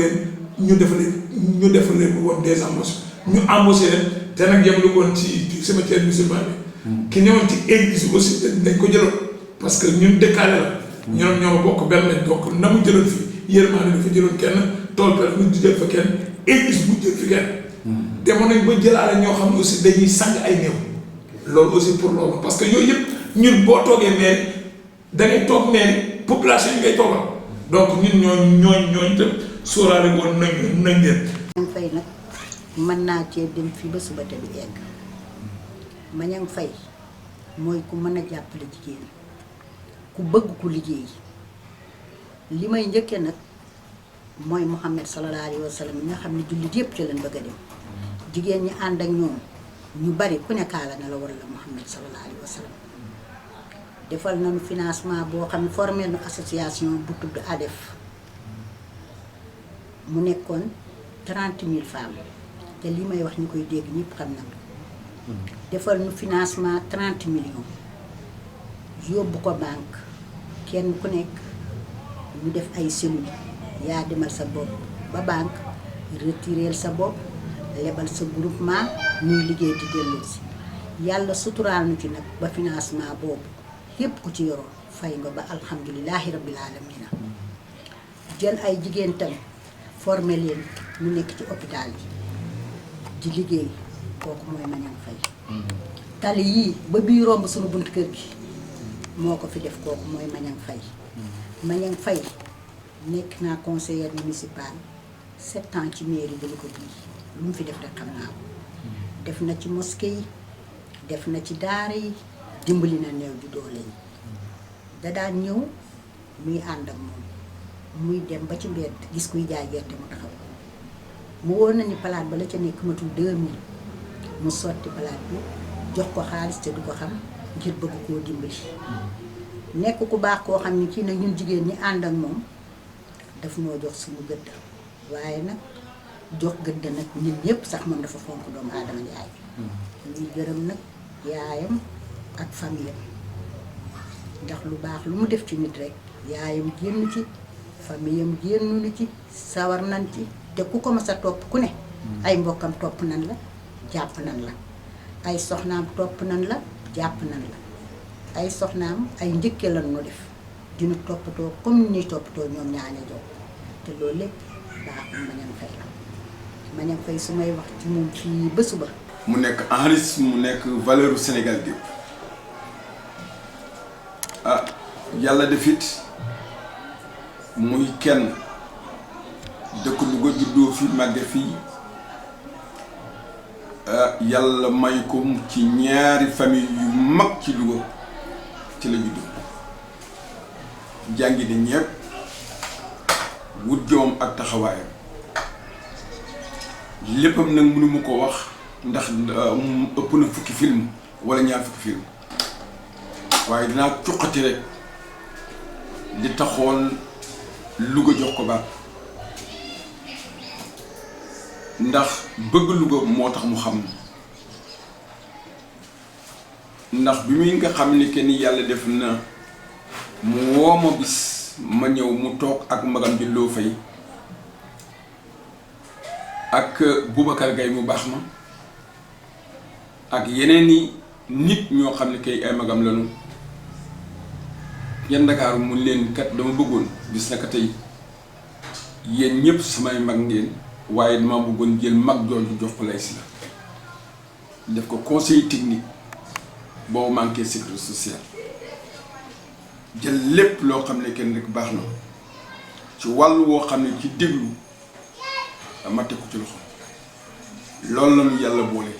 leen woon des embauches ñu embauché leen te nag yem lu woon ci cimetière musulman bi ki ñëwoon ci église bi aussi dañ ko jëloon parce que ñun dëkkaale la ñoom ñoo bokk benn lañ donc na mu jëloon fi yërmaane dafa jëloon kenn tool per mu jël fa kenn église bu jël fi kenn demoon nañ ba jëlaale ñoo xam ne aussi dañuy sang ay néew loolu aussi pour loolu parce que yooyu yëpp ñun boo toogee mairie da ngay toog mairie population yi ngay toogal donc ñun ñooñu tam sóoraale woon nañ leen. Maniang Faye nag mën naa cee dem fii ba suba te du egg Maniang Faye mooy ku mën a jàppale jigéen ku bëgg ku liggéey li may njëkkee nag mooy Muhammad sallallahu alayhi wa sallam yi nga xam ne jullit yëpp ci leen bëgg a dem jigéen ñi ànd ak ñoom ñu bari ku ne kaala na la war la Muhammad sallallahu alayhi wa sallam defal nañu financement boo xam ne formé nu association bu tudd ADEF mu nekkoon 30 000 femmes te li may wax ñu koy dégg ñëpp xam na defal nu financement 30 millions yóbbu ko banque kenn ku nekk ñu def ay cellules yaa demal sa bopp ba banque retireel sa bopp lebal sa groupement ñuy liggéey di dellu si yàlla suturaal nu ci nag ba financement boobu képp ku ci yoroon fay nga ba alhamdulilahi rabbil alamina jël ay jigéen tam formé leen ñu nekk ci hôpital yi di liggéey kooku mooy Maniang Faye tali yii ba bii romb suñu bunt kër gi moo ko fi def kooku mooy Maniang Faye Maniang Faye nekk naa conseillère municipal 7 ans ci mairie de Louga bii lu mu fi def rek xam naa ko def na ci mosquée yi def na ci daara yi dimbali na néew di doole yi da daan ñëw muy ànd ak moom muy dem ba ci mbedd gis kuy jaay gerte mu taxaw mu woon na ni palaat ba la ca nekk matul 2000 mu sotti palaat bi jox ko xaalis te du ko xam ngir bëgg koo dimbali nekk ku baax koo xam ni kii nag ñun jigéen ñi ànd ak moom daf noo jox suñu gëdd waaye nag jox gëdd nag nit ñëpp sax moom dafa fonk doomu aadama yaay ñuy gërëm nag yaayam ak famille ndax lu baax lu mu def ci nit rek yaayam génn ci famiyam génnu ci sawar nan ci te ku ko mas a topp ku ne ay mbokkam topp nan la jàpp nan la ay soxnaam topp nan la jàpp nan la ay soxnaam ay njëkke lan nu def dina toppatoo comme ni toppatoo ñoom ñaane jow te loolu lépp baaxul Maniang Faye la Maniang Faye su may wax ci moom fii ba suba mu nekk enrichissement mu nekk valeur u Sénégal gépp ah yàlla def it muy kenn dëkk Louga juddoo fi màgge fii yàlla may ko ci ñaari famille yu mag ci Louga ci la juddoo jàngi de ñépp wut jomam ak taxawaayam léppam nag mënu mu ko wax ndax ëpp na fukki film wala ñaar fukki film waaye dinaa cuqati rek li taxoon Louga jox ko baat ndax bëgg Louga moo tax mu xam ndax bi muy nga xam ni kenn yàlla def na mu woo ma bis ma ñëw mu toog ak magam ji Loo Fay ak Boubacar Gaye mu baax ma ak yeneen i nit ñoo xam ne kay ay magam lañu ñen Ndakaaru mu leen kat dama bëggoon bis naka tey yéen ñëpp samay mag ngeen waaye dama bëggoon jël mag jooju jox ko lay si la def ko conseil technique boo manqué sécurité sociale jël lépp loo xam ne kenn rek baax na ci wàllu woo xam ne ci déglu ma teg ko ci loxo loolu la ñu yàlla boole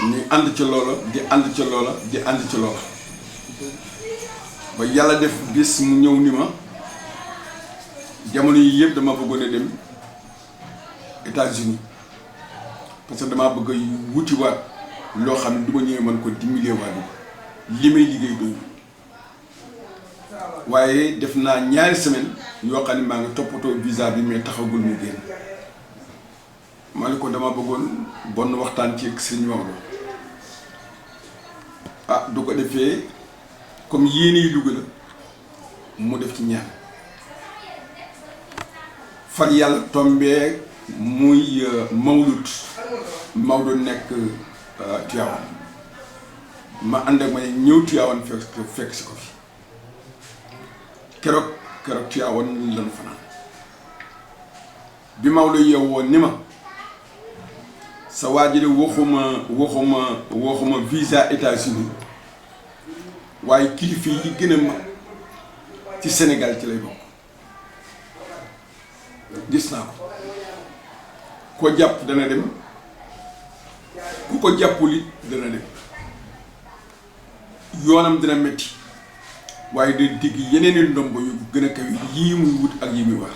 ñu ànd ca loola di ànd ca loola di ànd ca loola ba yàlla def bis mu ñëw ni ma jamono yi yëpp dama bëggoon a dem États-Unis parce que dama bëgg a wutiwaat loo xam ne du ma ñëwee man ko dimbalee waat li may liggéey doy waaye def naa ñaari semaine yoo xam ne maa ngi toppatoo visa bi mais taxagul mu génn ma ne ko dama bëggoon bon waxtaan ci sëñ Maodo ah du ko defee comme yéenay Louga la mu def ci ñaan far yàlla tombee muy mawlud Maodo nekk Tivaouane ma ànd ak ma ne ñëw Tivaouane fekk si ko fi keroog Tivaouane lañu fanaan bi Maodo yeewoo ni ma sa waajur waxuma visa États-Unis waaye kilifa yi gën a mag ci Sénégal ci lay bokk gis naa ko jàpp dana dem ku ko jàppul it dana dem yoonam dina metti waaye day dégg yeneen i ndombo yu gën a kaw yii muy wut ak yi muy war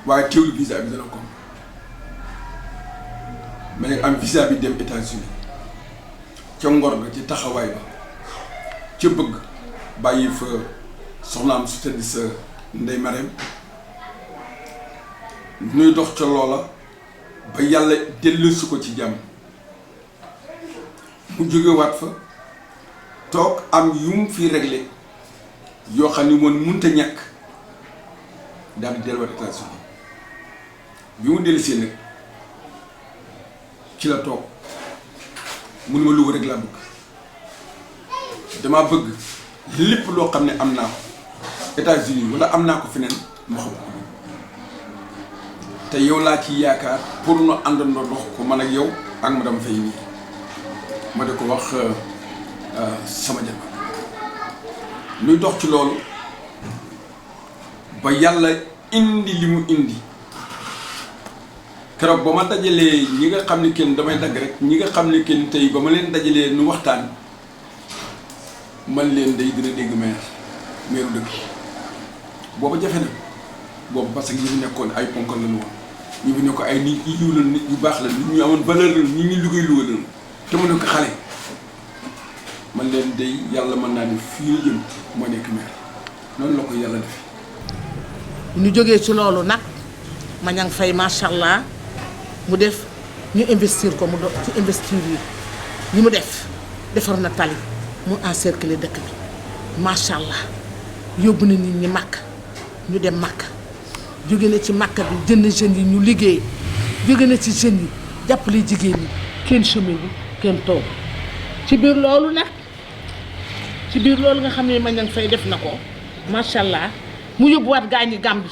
waaye teewlu visa bi dana ko ma ne am visa bi dem États-Unis ca ngor ga ci taxawaay ba ca bëgg bàyyi fa soxnaam su tedd sa Ndey Mareem ñuy dox ca loola ba yàlla dellusi ko ci jàmm mu jógewaat fa toog am yu mu fi réglé yoo xam ni moom mënta ñàkk daal di delluwaat États-Unis bi mu dellusee nag ci la toog mun ma Louga rek laa bëgg dama bëgg lépp loo xam ne am naa ko États-Unis wala am naa ko feneen ma xam ko te yow laa ci yaakaar pour nu àndandoo dox ko man ak yow ak madame Faye nii ma di ko wax sama jabar nuy dox ci loolu ba yàlla indi li mu indi keroog ba ma dajalee ñi nga xam ne kenn damay dagg rek ñi nga xam ne kenn tey ba ma leen dajalee nu waxtaan man leen day dina dégg meeru dëkk booba jafe na boobu parce que ñi fi nekkoon ay ponkal lañu woon ñi fi nekkoon ay nit yu yiw la nit yu baax la nit ñu amoon valeur la ñi ngi liggéey Louga la te mu nekk xale man leen day yàlla mën naa ne fii la jëm moo nekk maire noonu la ko yàlla defe ñu jógee ci loolu nag Maniang Faye macha allah mu def ñu investir ko mu do ci investir yi mu def defar na tali mu encercler dëkk bi macha allah yóbbu na nit ñi màkk ñu dem màkk jóge na ci màkk bi jënd jeunes yi ñu liggéey jóge na ci jeunes yi jàppale jigéen ñi kenn chômé bi kenn toog ci biir loolu nag ci biir loolu nga xam ne Maniang Faye def na ko macha allah mu yóbbuwaat gaañi Gàmbi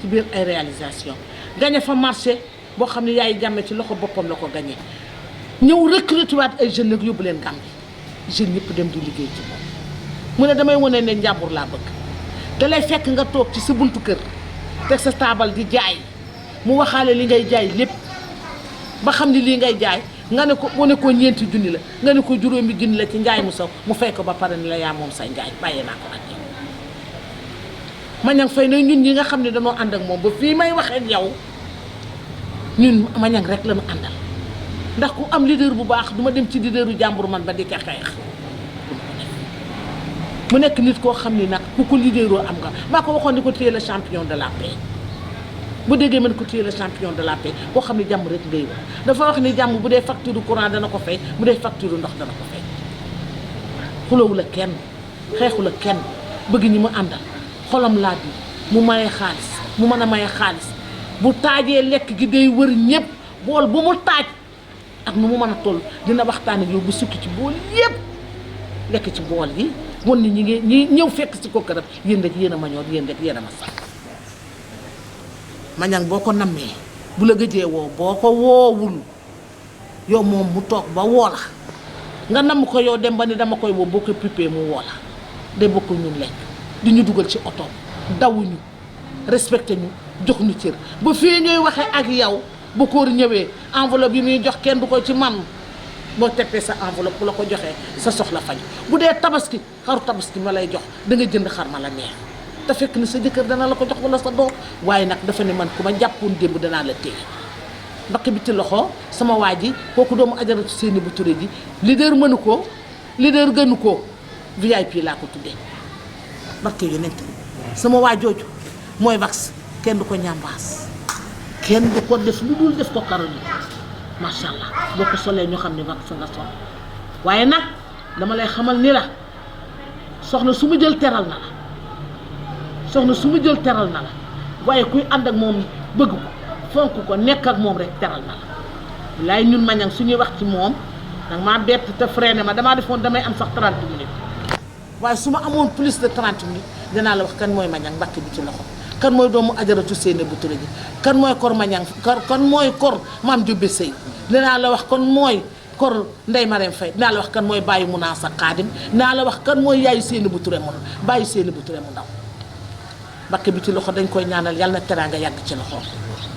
ci biir ay réalisation gañe fa marché boo xam ne yaay jàmme ci loxo boppam la ko gañe ñëw recruter waat ay jeunes nag yóbbu leen Gàmbi jeunes ñëpp dem di liggéey ci moom mu ne damay wane ne njàmbur laa bëgg te lay fekk nga toog ci sa buntu kër teg sa taabal di jaay mu waxaale li ngay jaay lépp ba xam ni lii ngay jaay nga ne ko mu ne ko ñeenti junni la nga ne ko juróomi junni la ci njaay mu saw mu fay ko ba pare ni la yaa moom sa njaay bàyyee naa ko ak yow Maniang Faye nag ñun ñi nga xam ne dañoo ànd ak moom ba fii may waxee ak yow ñun Maniang rek la ñu àndal ndax ku am leader bu baax duma dem ci leaderu jàmbur man ba di ko xeex mu nekk nit koo xam ni nag ku ko leaderoo am nga maa ko waxoon ni ko téye le champion de la paix bu déggee man ko téye le champion de la paix koo xam ne jàmm rek ngay wax dafa wax ni jàmm bu dee facture courant dana ko fay bu dee facture ndox dana ko fay xulóowu la kenn xeexu la kenn bëgg ñi mu àndal xolam laa bi mu maye xaalis mu mën a maye xaalis bu taajee lekk gi day wër ñëpp bool bu mu taaj ak nu mu mën a toll dina waxtaan ak yow bu sukki ci bool yëpp lekk ci bool yi won ni ñi ñëw fekk si ko këram yéen rek yéen a ma ñor yéen rek yéen a ma sax Maniang boo ko nammee bu la gëjee woo boo ko woowul yow moom mu toog ba woo la nga namm ko yow dem ba ni dama koy woo boo ko pippee mu woo la de bokk ñun lekk di ñu dugal ci oto dawuñu respecté ñu jox ñu cër ba fii ñuy waxee ak yow bu koor ñëwee enveloppe yi muy jox kenn du ko ci man boo teppee sa enveloppe bu la ko joxee sa soxla faj bu dee tabaski xaru tabaski ma lay jox da nga jënd xar ma la neex te fekk ni sa jëkkër dana la ko jox wala sa doom waaye nag dafa ne man ku ma jàppoon démb danaa la téye mbaq bi ci loxo sama waa ji kooku doomu ajaratu seeni bu turé ji leader mënu ko leader gënu ko VIP laa ko tuddee barke yu nekk sama waa jooju mooy wax kenn du ko ñambaas kenn du ko def lu dul def ko karoni macha allah boo ko solee ñu xam ne wax nga sol waaye nag dama lay xamal ni la soxna su mu jël teral na la soxna su mu jël teral na la waaye kuy ànd ak moom bëgg ko fonk ko nekk ak moom rek teral na la laay ñun Maniang suñuy wax ci moom danga maa bett te freiné ma damaa defoon damay am sax 30 minutes waaye su ma amoon plus de 30 minutes dinaa la wax kan mooy Maniang mbàkk bi ci loxo kan mooy doomu ajaratu seeni bu turé ji kan mooy kor Maniang kan mooy kor maam Jóobe Sëy dinaa la wax kan mooy kor Ndey Marème Faye dinaa la wax kan mooy bàyyi mu naa sa xaadim dinaa la wax kan mooy yaayu seeni bu turé mu bàyyi seeni bu turé mu ndaw mbàkk bi ci loxo dañ koy ñaanal yàlla na teraanga yàgg ci loxo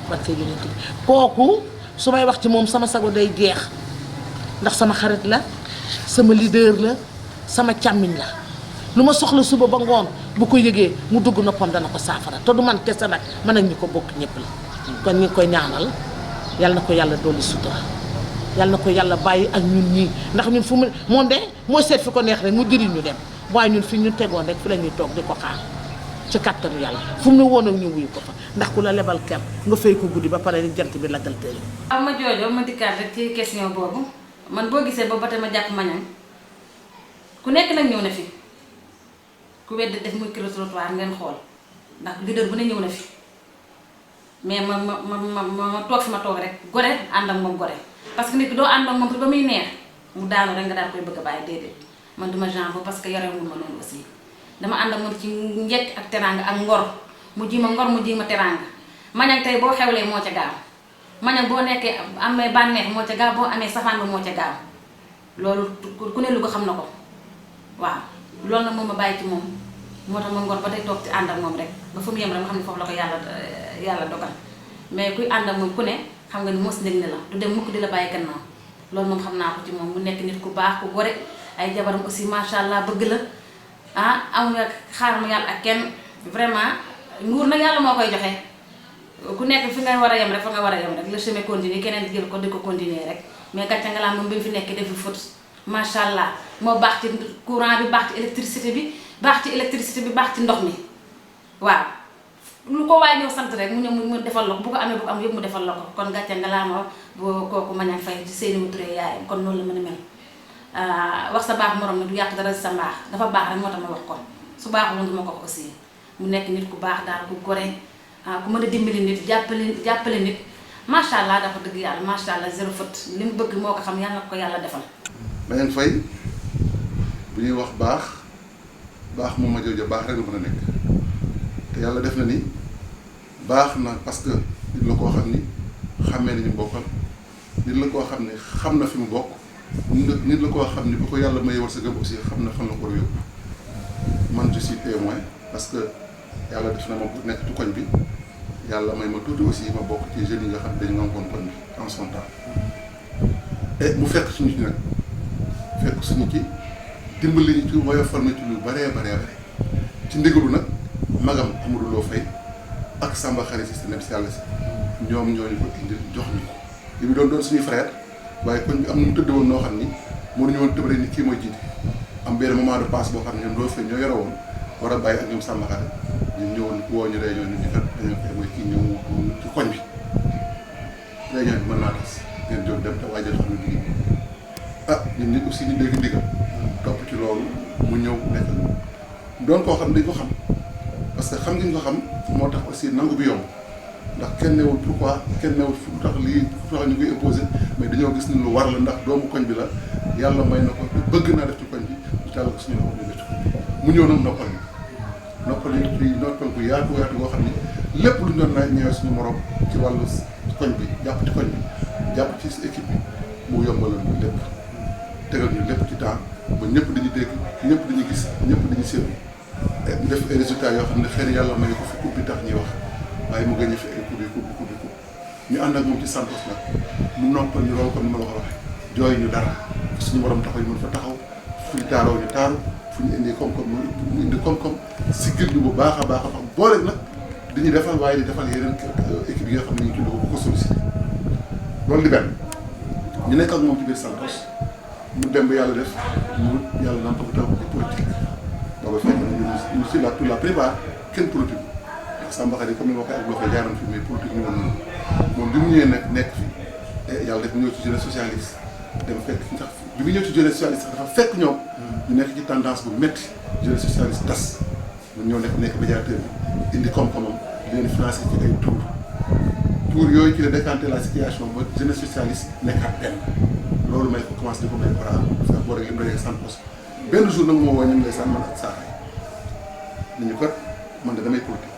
barke yu nit kooku su may wax ci moom sama sago day jeex ndax sama xarit la sama leader la sama càmmiñ la lu ma soxla suba ba ngoon bu ko yëgee mu dugg noppam dana ko saafara te du man kese nag man ak ñi ko bokk ñëpp la kon ñi ngi koy ñaanal yàlla na ko yàlla dolli sutura yàlla na ko yàlla bàyyi ak ñun ñii ndax ñun fu mu moom de mooy seet fi ko neex rek mu diri ñu dem waaye ñun fi ñu tegoon rek fi la ñuy toog di ko xaar ci kàttanu yàlla fu mu ne woon ak ñu wuyu ko fa ndax ku la lebal ker nga fay ko guddi ba pare ni jant bi lagal tëri am ma joojo ma dikkaat rek ci question boobu man boo gisee ba tey ma jàpp Maniang ku nekk nag ñëw na fi ku wedd def muy kilo trottoir ngeen xool ndax leader bu ne ñëw na fi mais ma toog fi ma toog rek gore ànd ak moom gore parce que nit ki doo ànd ak moom ba muy neex mu daanu rek nga daal koy bëgg a bàyyi déedéet man duma genre parce que yorewul ma noonu aussi dama ànd ak moom ci njëkk ak teraanga ak ngor mu ji ma ngor mu ji ma teraanga Maniang tey boo xewlee moo ca gaaw Maniang boo nekkee amee bànneex moo ca gaaw boo amee safaan ba moo ca gaaw loolu ku ne lu ko xam na ko waaw loolu nag moom ma bàyyi ci moom moo tax ma ngor ba tey toog ci ànd ak moom rek ba fu mu yem rek ma xam ne foofu la ko yàlla dogal mais kuy ànd ak moom ku ne xam nga ni mos ndég ne la du dem mukk di la bàyyi gannaaw loolu moom xam naa ko ci moom mu nekk nit ku baax ku gore ay jabaram aussi macha allah bëgg la ah am nga xaar mu yàlla ak kenn vraiment nguur nag yàlla moo koy joxe ku nekk fi ngay war a yem rek fa nga war a yem rek le chemin continue keneen jël ko di ko continuer rek mais gàcce nga laa moom bi mu fi nekk defu faute macha allah moo baax ci courant bi baax ci électricité bi baax ci ndox mi waaw lu ko waay ñëw sant rek mu ñëw mu defal la ko bu ko amee bu ko am yëpp mu defal la ko kon gàcce nga laa ma boo kooku Maniang Faye ci Seynabou Touré yaayam kon noonu la mën a mel wax sa baax morom ne du yàq dara si sa mbaax dafa baax rek moo tax ma wax ko su baaxul woon duma ko wax aussi mu nekk nit ku baax daal ku gore ku mën a dimbali nit jàppale nit macha allah dafa dëgg yàlla macha allah zéro faute li mu bëgg moo ko xam yàlla na ko yàlla defal. Mbayang Faye bu ñuy wax baax moom ma joojo baax rek la mën a nekk te yàlla def na ni baax na parce que nit la koo xam ni xàmmee nañu bokkal nit la koo xam ne xam na fi mu bokk nit la koo xam ni bu ko yàlla may wërsëgam aussi xam na fan la ko yóbbu man je suis témoin parce que yàlla def na ma nekk ci koñ bi yàlla may ma tuuti aussi ma bokk ci jeunes yi nga xam ne dañu ngànkoon koñ bi en son temps et mu fekk suñu ci nag fekk suñu ci dimbali ñu ci woyofal na ci lu baree ci ndigalu nag magam Amadou Lo Faye ak Samba Xari si seen si yàlla si ñoom ñooñu ko indil jox ñu ko li mu doon suñuy frère waaye koñ bi am na mu tëdd woon noo xam ni mënuñu woon tëb rek ni kii mooy jiite am benn moment de passe boo xam ne ñoom Lo Faye ñoo yore woon war a bàyyi ak ñoom Samba Xari ñun ñëwoon woo ñu réunion ñu kat dañoo koy mooy kii ñëw ci koñ bi réunion bi mën naa tas ngeen jóg dem te waajal xam ne liggéey ñun nit aussi ñu dégg ndigal topp ci loolu mu ñëw nekk doon koo xam dañ ko xam parce que xam ngi ko xam moo tax aussi nangu bi yomb ndax kenn newul pourquoi kenn newul fu tax lii fu tax ñu koy imposé mais dañoo gis ni lu war la ndax doomu koñ bi la yàlla may na ko bëgg naa def ci koñ bi ñu tàll ko suñu loxo ñu def ci koñ bi mu ñëw nag noppal bu yaatu boo xam ni lépp lu ñu doon naa ñëwee suñu morom ci wàllu koñ bi jàpp ci koñ bi jàpp ci équipe bi mu yombalal ñu lépp tegal ñu lépp ci temps ba ñëpp dañuy dégg ñëpp dañuy gis ñëpp dañuy séenu mu def ay résultats yoo xam ne xëy na yàlla may ko fi coupe bi tax ñuy wax waaye mu gagné fi ay coupe ñu ànd ak moom ci Santos nag mu noppal ñu loolu comme ni ma la ko waxee jooy ñu dara suñu morom taxaw ñu mën fa taxaw fu ñu taaroo ñu taaru fu ñu indi koom-koom mu indi koom-koom siggil ñu bu baax a baax boole nag dañuy defal waaye di defal yeneen équipe yi nga xam ne ñu ngi ci Louga bu ko sollicité loolu di benn ñu nekk ak moom ci biir Santos mu dem ba yàlla def mu yàlla naan ko taw ci politique booba fekk na ñu si la plupart kenn politique ndax Samba Xadi comme ni ma ko ak loo koy jaaroon fi mais politique ñu woon noonu moom bi mu ñëwee nag nekk fi yàlla def mu ñëw ci jeunesse socialiste dem fekk ndax bi mu ñëw ci jeunesse socialiste dafa fekk ñoom ñu nekk ci tendance bu métti jeunesse socialiste tas mu ñëw nekk médiateur bi indi koom-koomam leen financé ci ay tour yooyu ci la décanté la situation ba jeunesse socialiste nekkaat benn loolu may ko commencé di ko may bara parce que boo rek li mu dajee Santos benn jour nag moo woo ñu ngi lay sànn man ak saaxay ni ñu kat man de damay politique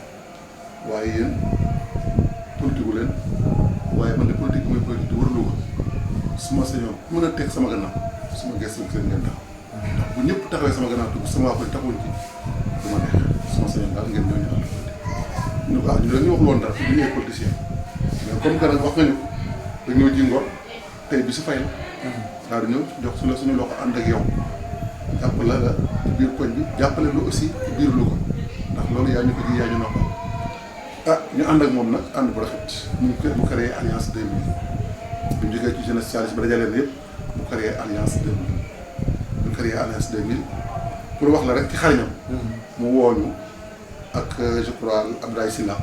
waaye yéen politique wu leen waaye man de politique bi mooy politique di war a Louga su ma sañoon ku mën a teg sama gannaaw su ma gëstu seen ngeen taxaw ndax bu ñëpp taxawee sama gannaaw te sama waa koy taxawuñ ci du ma neex su ma sañoon daal ngeen ñëw ñu ànd politique ñu ko ñu dañu waxul woon dara du ñu ay politicien mais comme que nag wax nga ñu ko dañoo ji ngor tey bi si fay la daal di ñëw jox suñu loxo ànd ak yow jàppale la ci biir koñ bi jàppale lu aussi ci biir Louga ndax loolu yaa ñu ko ji yaa ñu noppal ñu ànd ak moom nag ànd bu rafet mu créé alliance 2000 bi ñu jógee ci jeunesse socialiste ba dajaleen yëpp mu créé alliance 2000 ñu créé alliance 2000 pour wax la rek ci xariñam mu wooñu ak je crois Abdoulaye Sylla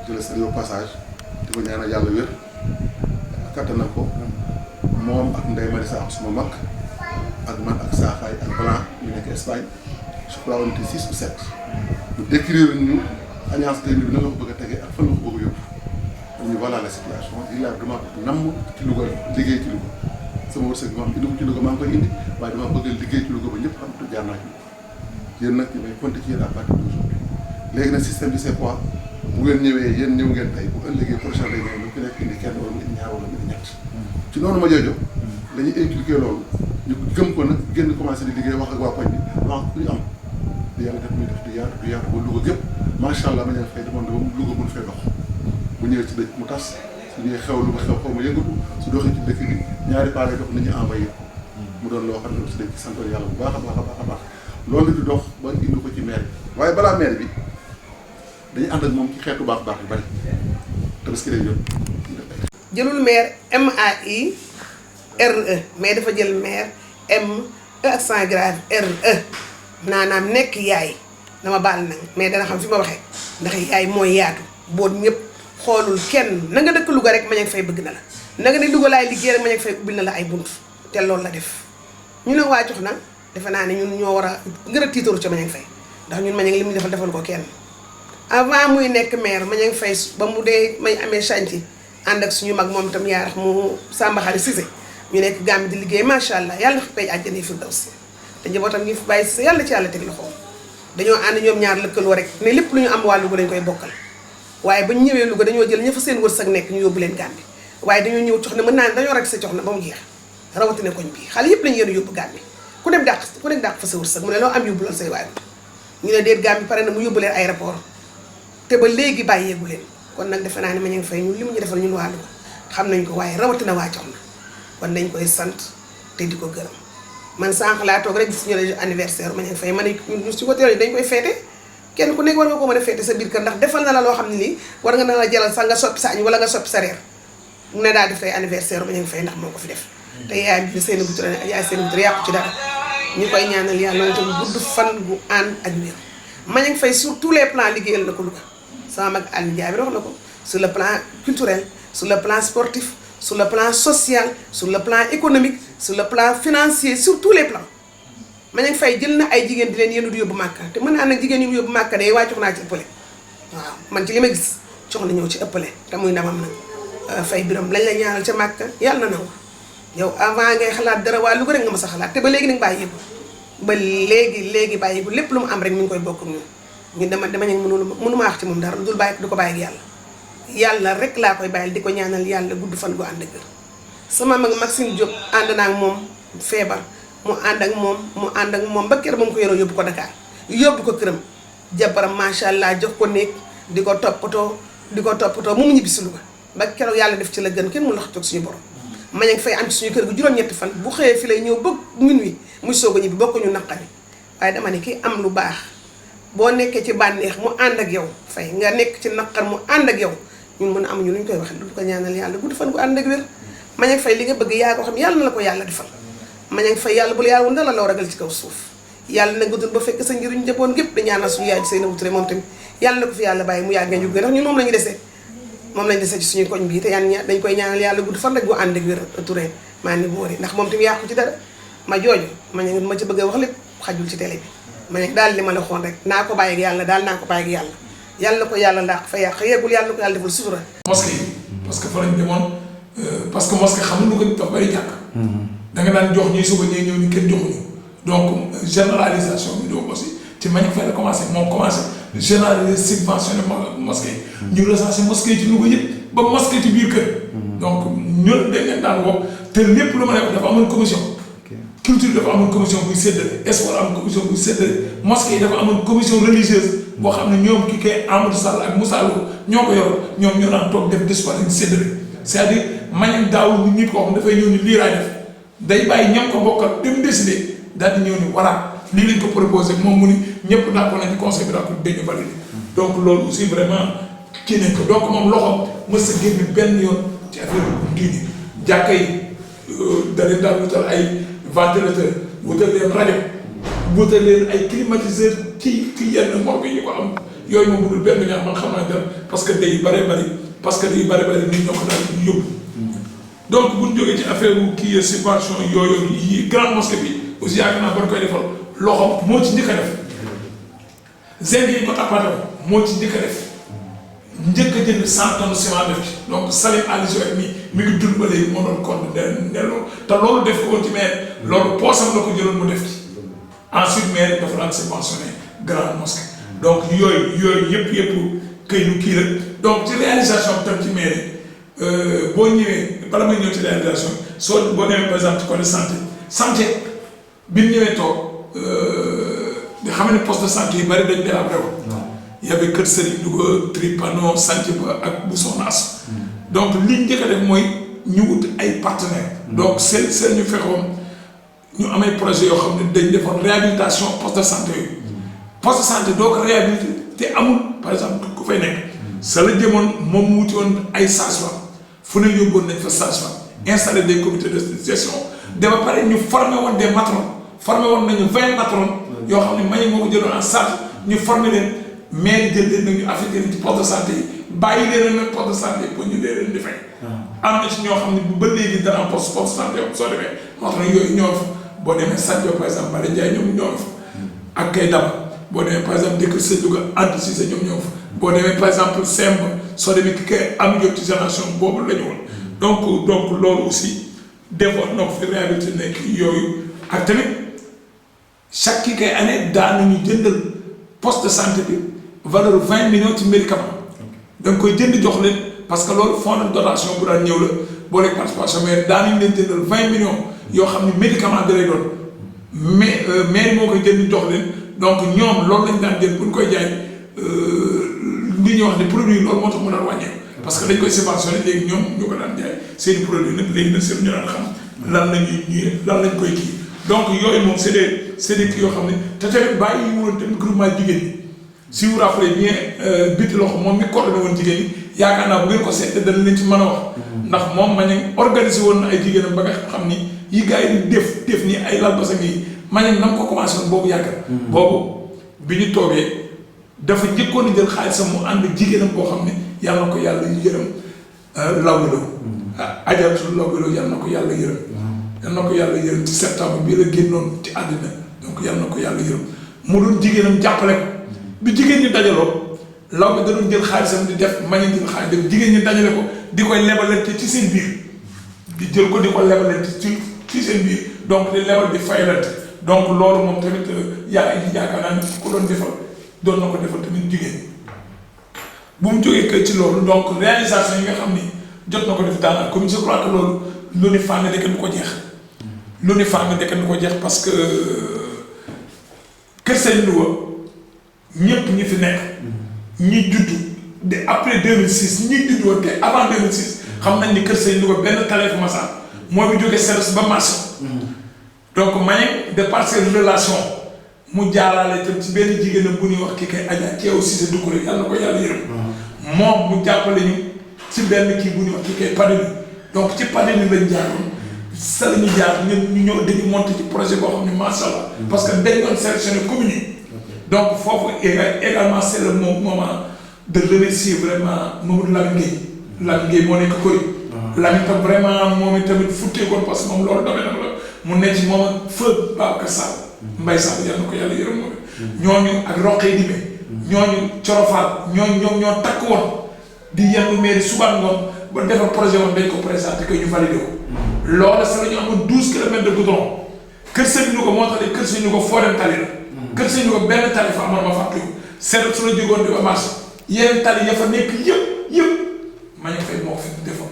je le salue au passage di ko ñaanal yàlla wér kattanal ko moom ak Ndeye Marissa am suma mag ak man ak Saaxaay ak Blanc ñu nekk Espagne je crois on était 6 ou 7 ñu décrire ñu alliance 2000 bi na nga ko bëgg a tegee ak fan nga ko bëgg a yóbbu dañu voilà la situation il a dama namm ci Louga liggéey ci Louga sama wërsëg bi ma am indi ko ci Louga maa ngi koy indi waaye dama bëgg a liggéey ci Louga ba ñëpp xam te jaar naa ci yéen nag ñu may compter ci yéen à partir d'aujourd'hui léegi nag système bi c'est quoi bu ngeen ñëwee yéen ñëw ngeen tey bu ëllëgee prochain day ñëw lu ko nekk indi kenn wala mu indi ñaar wala mu indi ñett ci noonu ma joojo dañuy inculquer loolu ñu gëm ko nag génn commencé di liggéey wax ak waa koñ bi wax ku ñu am di yàlla def muy def di yaatu ba Louga gépp macha allah ma ñeen fay demoon ba Louga mun fay dox bu ñëwee ci dëkk mu tas su ñëwee xew lu ma xew ma yëngatu su doxee ci dëkk bi ñaari paa lay dox nit ñi envoyé ko mu doon loo xam ne aussi dañ ci sant yàlla bu baax a baax a baax a baax loolu di dox ba indi ko ci maire bi waaye balaa maire bi dañuy ànd ak moom ci xeetu baax yu bari tabaski lay jot jëlul maire MAIRE mais dafa jël maire ME accent grave RE naanaam nekk yaay dama baal nag mais dana xam fi ma waxee ndax yaay mooy yaatu boot ñëpp xoolul kenn na nga dëkk Louga rek Maniang Faye bëgg na la na nga ne Louga laay liggéey rek Maniang Faye ubbil na la ay bunt te loolu la def ñu ne waa Coxna defe naa ne ñun ñoo war a gën a tiitaru ca Maniang Faye ndax ñun Maniang li mu defal ko kenn avant muy nekk maire Maniang Faye ba mu dee may amee chantier ànd ak suñu mag moom itam yaa rax mu Samba Xari Cissé ñu nekk Gàmbi di liggéey macha allah yàlla na fay àjjana Firdawsi te njabootam ñu fi bàyyi Cissé yàlla ci yàlla teg loxo dañoo ànd ñoom ñaar lëkkaloo rek ne lépp lu ñu am waa Louga dañ koy bokkal waaye bañ ñëwee Louga dañoo jël ña fa seen wërsëg nekk ñu yóbbu leen Gàmbi waaye dañoo ñëw cox ne mën naa ne dañoo rek sa cox na ba mu jeex rawatina koñ bii xale yëpp lañu yéen yóbbu Gàmbi ku dem dàq fa sa wërsëg mu ne loo am yóbbu lool say waay ñu ne déet Gàmbi pare na mu yóbbu leen aéroport te ba léegi bàyyeegu leen kon nag defe naa ne Maniang Faye ñun li mu ñu defal ñun waa Louga xam nañ ko waaye rawatina waa cox na kon dañ koy sant te di ko gërëm man sànq laa toog rek gis ñu ne anniversaire Maniang Faye ma ne ñun su ko teeloon dañ koy feete kenn ku nekk war nga ko mën a feete sa biir kër ndax defal na la loo xam ne nii war nga na la jalal sax nga soppi sa añ wala nga soppi sa reer mu ne daal def tey anniversaire Maniang Faye ndax moo ko fi def te yaayam bi Seynabou Touré yàqu ci dara ñu koy ñaanal yàlla loolu tamit gudd fan gu ànd ak wér Maniang Faye sur tous les plans liggéeyal na ko Louga sama mag Aliou Ndiaye bi wax na ko sur le plan culturel sur le plan sportif sur le plan social sur le plan économique sur le plan financier sur tous les plans Maniang Faye jël na ay jigéen di leen yéen di yóbbu Màkka te mën naa nag jigéen yu yóbbu Màkka de waa cox naa ci ëppale waaw man ci li ma gis cox na ñëw ci ëppale te muy ndamam nag Faye Biram lañ la ñaanal ca Màkka yàlla na nangu yow avant ngay xalaat dara waa Louga rek nga ma sa xalaat te ba léegi nag bàyyeeku ba léegi bàyyeeku lépp lu mu am rek mi ngi koy bokk ñun dama Maniang mënuma wax ci moom dara lu dul bàyyi du ko bàyyi ak yàlla rek laa koy bàyyil di ko ñaanal yàlla gudd fan gu ànd ak wér sama mag Maxime Diop ànd naa ak moom feebar mu ànd ak moom ba kër moom ko yoroo yóbbu ko Dakar yóbbu ko këram jabaram macha allah jox ko néeg di ko toppatoo mu ñibbi si Louga ba keroog yàlla def ci la gën kenn mu lax toog suñu borom Maniang Faye am ci suñu kër gu juróom-ñetti fan bu xëyee fi lay ñëw ba minuit muy soog a ñibbi bokk ñu naqari waaye dama ne ki am lu baax boo nekkee ci bànneex mu ànd ak yow Faye nga nekk ci naqar mu ànd ak yow ñun mën a amuñu lu ñu koy waxee du ko ñaanal yàlla gudd fan gu ànd ak wér Maniang Faye li nga bëgg yaa ko xam yàlla na la ko yàlla defal Maniang Faye yàlla bu la yàlla wundal la loo ragal ci kaw suuf yàlla na nga dund ba fekk sa njëriñ njaboot gépp di ñaanal suñu yaay Seynabou Touré moom tamit yàlla na ko fi yàlla bàyyi mu yàgg nga jóg ndax ñun moom lañu desee ci suñu koñ bii te dañ koy ñaanal yàlla gudd fan rek gu ànd ak wér Touré maa ni boori ndax moom tamit yàqu ci dara ma jooju Maniang ma ci bëgg a wax lépp xajul ci télé bi Maniang daal li ma la xoon rek naa ko bàyyi ak yàlla daal naa ko bàyyi ak yàlla na ko yàlla ndax fa yàq yeggul yàlla na ko yàlla defal sutura mosquée yi parce que fa lañ demoon parce que mosquée xam nga lu ko dafa bari jàkk da nga daan jox ñuy suba ñuy ñëw ni kenn joxuñu donc généralisation bi donc aussi ci Maniang Faye la commencé moom commencé généraliser subventionné mosquée yi ñu recensé mosquée yi ci Louga yëpp ba mosquée ci biir kër donc ñun dañ leen daan woo te lépp lu ma ne dafa amoon commission culture dafa amoon commission buy séddale sport am commission buy séddale mosquée yi dafa amoon commission religieuse boo xam ne ñoom ki koy Amadou Sall ak Moussa Lo ñoo ko yor ñoom ñoo daan toog def d'espoir ñu séddale c'est-à-dire Maniang daawul nit koo xam dafay ñëw ni lii laay def day bàyyi ñam ko bokkal dem décider daal di ñëw ni voilà lii lañ ko proposé moom mu ni ñëpp d'accord nañ ci conseil bi d'accord dañu validé donc loolu aussi vraiment kii nañ ko donc moom loxo mës a génn benn yoon ci affaire diine jàkka yi da leen daal wutal ay ventilateur wutal leen rajo wutal leen ay climatiseur ci yenn moom yi ñu ko am yooyu moom budul benn ñaar man xam naa dara parce que day bare bari nit ñoo ko daal di yóbbu donc bu ñu jógee ci affaire kii subvention yooyu yi grande mosquée bi aussi yaakaar naa ba koy defal loxo moo ci njëkk a def zinc yi ko tappatal moo ci njëkk a def njëkk a jënd 100 tonnes ciment def ci donc Salim Aliou ak mi ngi dund ba léegi moo doon compte ne loolu te loolu def ko woon ci maire loolu poosam la ko jëloon mu def ci ensuite maire dafa daan subventionné grande mosquée donc yooyu yëpp këy nu kii rek donc ci réalisation bi tam ci maire boo ñëwee bala may ñëw ci réalisation soo boo demee par exemple ci côté santé bi ñu ñëwee toog nga xam ne poste de santé yu bari dañ délabré woon. y avait Kër Serigne Louga Tripano santé ba ak bu Soxna As donc li ñu njëkk a def mooy ñu wut ay partenaires. donc seen ñu fexoon ñu amay projet yoo xam ne dañ defoon réhabilitation poste de santé yooyu. poste de santé doo ko réhabilité te amul par exemple ku fay nekk. sa la jëmoon moom mu wuti woon ay sages-femmes fu ne yóbboon nañ fa sages-femmes installé des comités de gestion de ba pare ñu formé woon des matrons formé woon nañu 20 matrons yoo xam ne Maniang moo ko jëloon en charge ñu formé leen mais jël leen nag ñu affecté leen ci poste de santé yi bàyyi leen nag poste de santé pour ñu dee leen di fay. am na ci ñoo xam ne ba léegi dana am poste de santé soo demee matron yooyu ñoo fa boo demee Sadio par exemple Bala Ndiaye ñoom ñoo fa ak kay daba boo demee par exemple dëkk Sëñ Louga Anta Cissé ñoom ñoo fa boo demee par exemple Semb soo demee ki kay am jóg ci génération boobu la ñu woon donc loolu aussi defoon na ko fi réhabilité nekk yooyu ak tamit chaque kii kay année daan nañu jëndal poste de santé bi valeur 20 millions ci médicament da nga koy jënd jox leen parce que loolu fonds de dotation bu daan ñëw la boole participation mais daan nañu leen jëndal 20 millions yoo xam ne médicament da lay doon mais maire moo koy jënd jox leen donc ñoom loolu lañ daan jël bu ñu koy jaay li ñuy wax ne produit loolu moo tax mu daan wàññeeku parce que dañ koy subventionné léegi ñoom ñu ko daan jaay seen i produit nag léegi nag seen ñu daan xam lan lañ koy kii donc yooyu moom c'est des kii yoo xam ne te tamit bàyyi yi woon tamit groupement jigéen ñi si vous rappelez bien biti loxo moom mi coordonné woon jigéen ñi yaakaar naa bu ngeen ko seetee dana leen ci mën a wax ndax moom Maniang organisé woon na ay jigéenam ba nga xam ni yi gars yi def nii ay lal basang yi Maniang na nga ko commencé woon boobu yàgg boobu bi ñu toogee dafa njëkkoon a jël xaalisam mu ànd jigéenam boo xam ne yàlla na ko yàlla yërëm lawiloo ajaratu lawiloo yàlla na ko yàlla yërëm yàlla na ko yàlla yërëm ci septembre bii la génnoon ci àddina donc yàlla na ko yàlla yërëm mu doon jigéenam jàppale ko bi jigéen ñi dajaloo law bi da doon jël xaalisam di def Maniang jël xaalis dem jigéen ñi dajale ko di koy lebalante ci seen biir di jël ko di ko lebalante ci seen biir donc di lebal di faylante donc loolu moom tamit yaakaar naa ne ku doon defal doon na ko defal tamit jigéen ñi bu mu jógee kër ci loolu donc réalisation yi nga xam ni jot na ko def daanaka comme je crois que loolu lu ni fànn dekk du ko jeex lu ni fànn dekk du ko jeex parce que Kër Sëñ Louga ñëpp ñi fi nekk ñi juddu de après 2006 ñi juddu woon te avant 2006 xam nañ ni Kër Sëñ Louga benn tali fu ma sax moo bi jógee Seres ba marché donc Maniang de par ses relations mu jaarale tam ci benn jigéenam bu ñuy wax kii kay Adja Ceew Cissé Doucouré yàlla na ko yàlla yërëm moom mu jàppale ñu ci benn kii bu ñuy wax kii kay Padini donc ci Padini lañ jaaroon sa la ñu jaar ñun ñu ñëw dañu monté ci projet boo xam ne macha allah parce que dañ doon sélectionné commune yi donc foofu également c'est le moment de remercier vraiment Mamadou Lamine Gueye moo nekk koy Lamine tam vraiment moom tamit futteekoon parce que moom loolu domaine la mu nekk ci moom ak feu Babacar Sall Mbaye Sall yàlla na ko yàlla yërëm moom ñooñu ak roqee dime ñooñu corofaat ñooñu ñoom ñoo takk woon di yenn mairie suba ngoon ba defar projet woon dañ ko présenté que ñu validé ko loolu sax la ñu amoon 12 kilomètres de goudron Kër Sëñ Louga moo tax de Kër Sëñ Louga foo dem tali la Kër Sëñ Louga benn tali fa amoon ma fàttaliku seet su la jógoon di ba marché yeneen tali ya fa nekk yëpp Maniang Faye moo ko fi defoon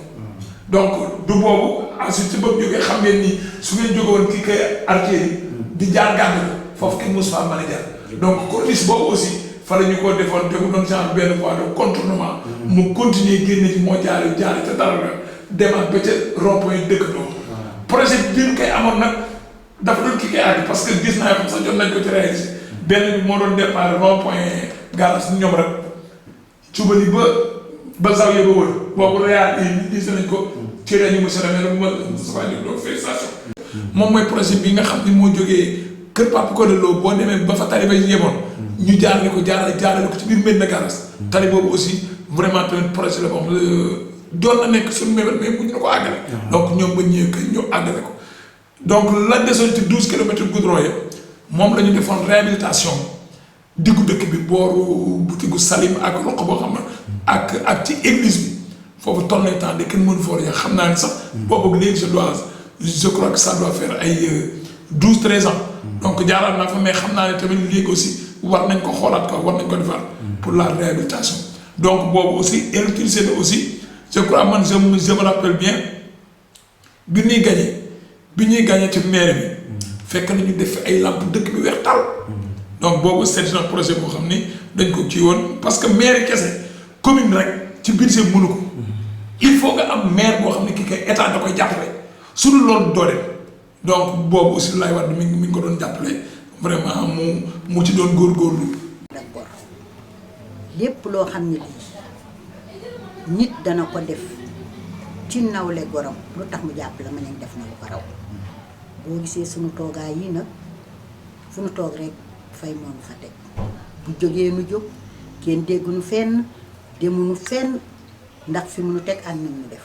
donc du boobu ensuite ci bëgg jógee xam ngeen ni su ngeen jóge woon kii kay artère di jaar gànd la foofu kenn mosu faa mën a jaar donc corniche boobu aussi fa la ñu ko defoon te mu doon genre benn voie de contournement mu continuer génne ci moo jaare ca dara la demaat ba ca rond-point dëkk doo projet bi ñu koy amoon nag dafa doon kii kay àgg parce que gis naa ko sax jot nañ ko ci réalisé benn bi moo doon départ rond-point garage ñoom rek cubali ba zaw yëba wër boobu réalisé nañ ko ci réunion monsieur le maire ma sa donc félicitation moom mooy projet bi nga xam ni moo jógee kër Papa Codé Lo boo demee ba fa tali ba yemoon ñu jaarale ko ci biir Médina Garaas tali boobu aussi vraiment tamit projet la boo xam doon na nekk suñu mébét mais bu ñu ko àggale donc ñoom ba ñëwee kay ñëw àggale ko donc la desoon ci 12 kilomètres goudron ya moom la ñu defoon réhabilitation diggu dëkk bi booru butigu Salim ak roq boo xam ne ak ci église bi foofu toll nañ temps de kenn mënu foor ya xam naa ni sax boobu léegi je crois que ça doit faire ay 12-13 ans donc jaaraat naa fa mais xam naa ne tamit léegi aussi war nañ ko xoolaat ko war nañ ko defar pour la réhabilitation donc boobu aussi électricité bi aussi je crois man je me rappelle bien bi ñuy gagné ci maire bi fekk nañu def ay lampe dëkk bi weex tàll donc boobu c'est un projet boo xam ni dañ ko kii woon parce que maire kese commune rek ci budget mënu ko il faut nga am maire boo xam ne kii kay état da koy jàppale su dul loolu doo dem donc boobu aussi lay war mi ngi ko doon jàppale vraiment mu ci doon góorgóorlu. d'accord lépp loo xam ne lii nit dana ko def ci nawle gorom lu tax mu jàppale Maniang def na lu ko raw boo gisee sunu toogaay yi nag fu nu toog rek Faye moom fa teg bu jógee nu jóg kenn dégguñu fenn demuñu fenn ndax fi mu nu teg ak nit ñu def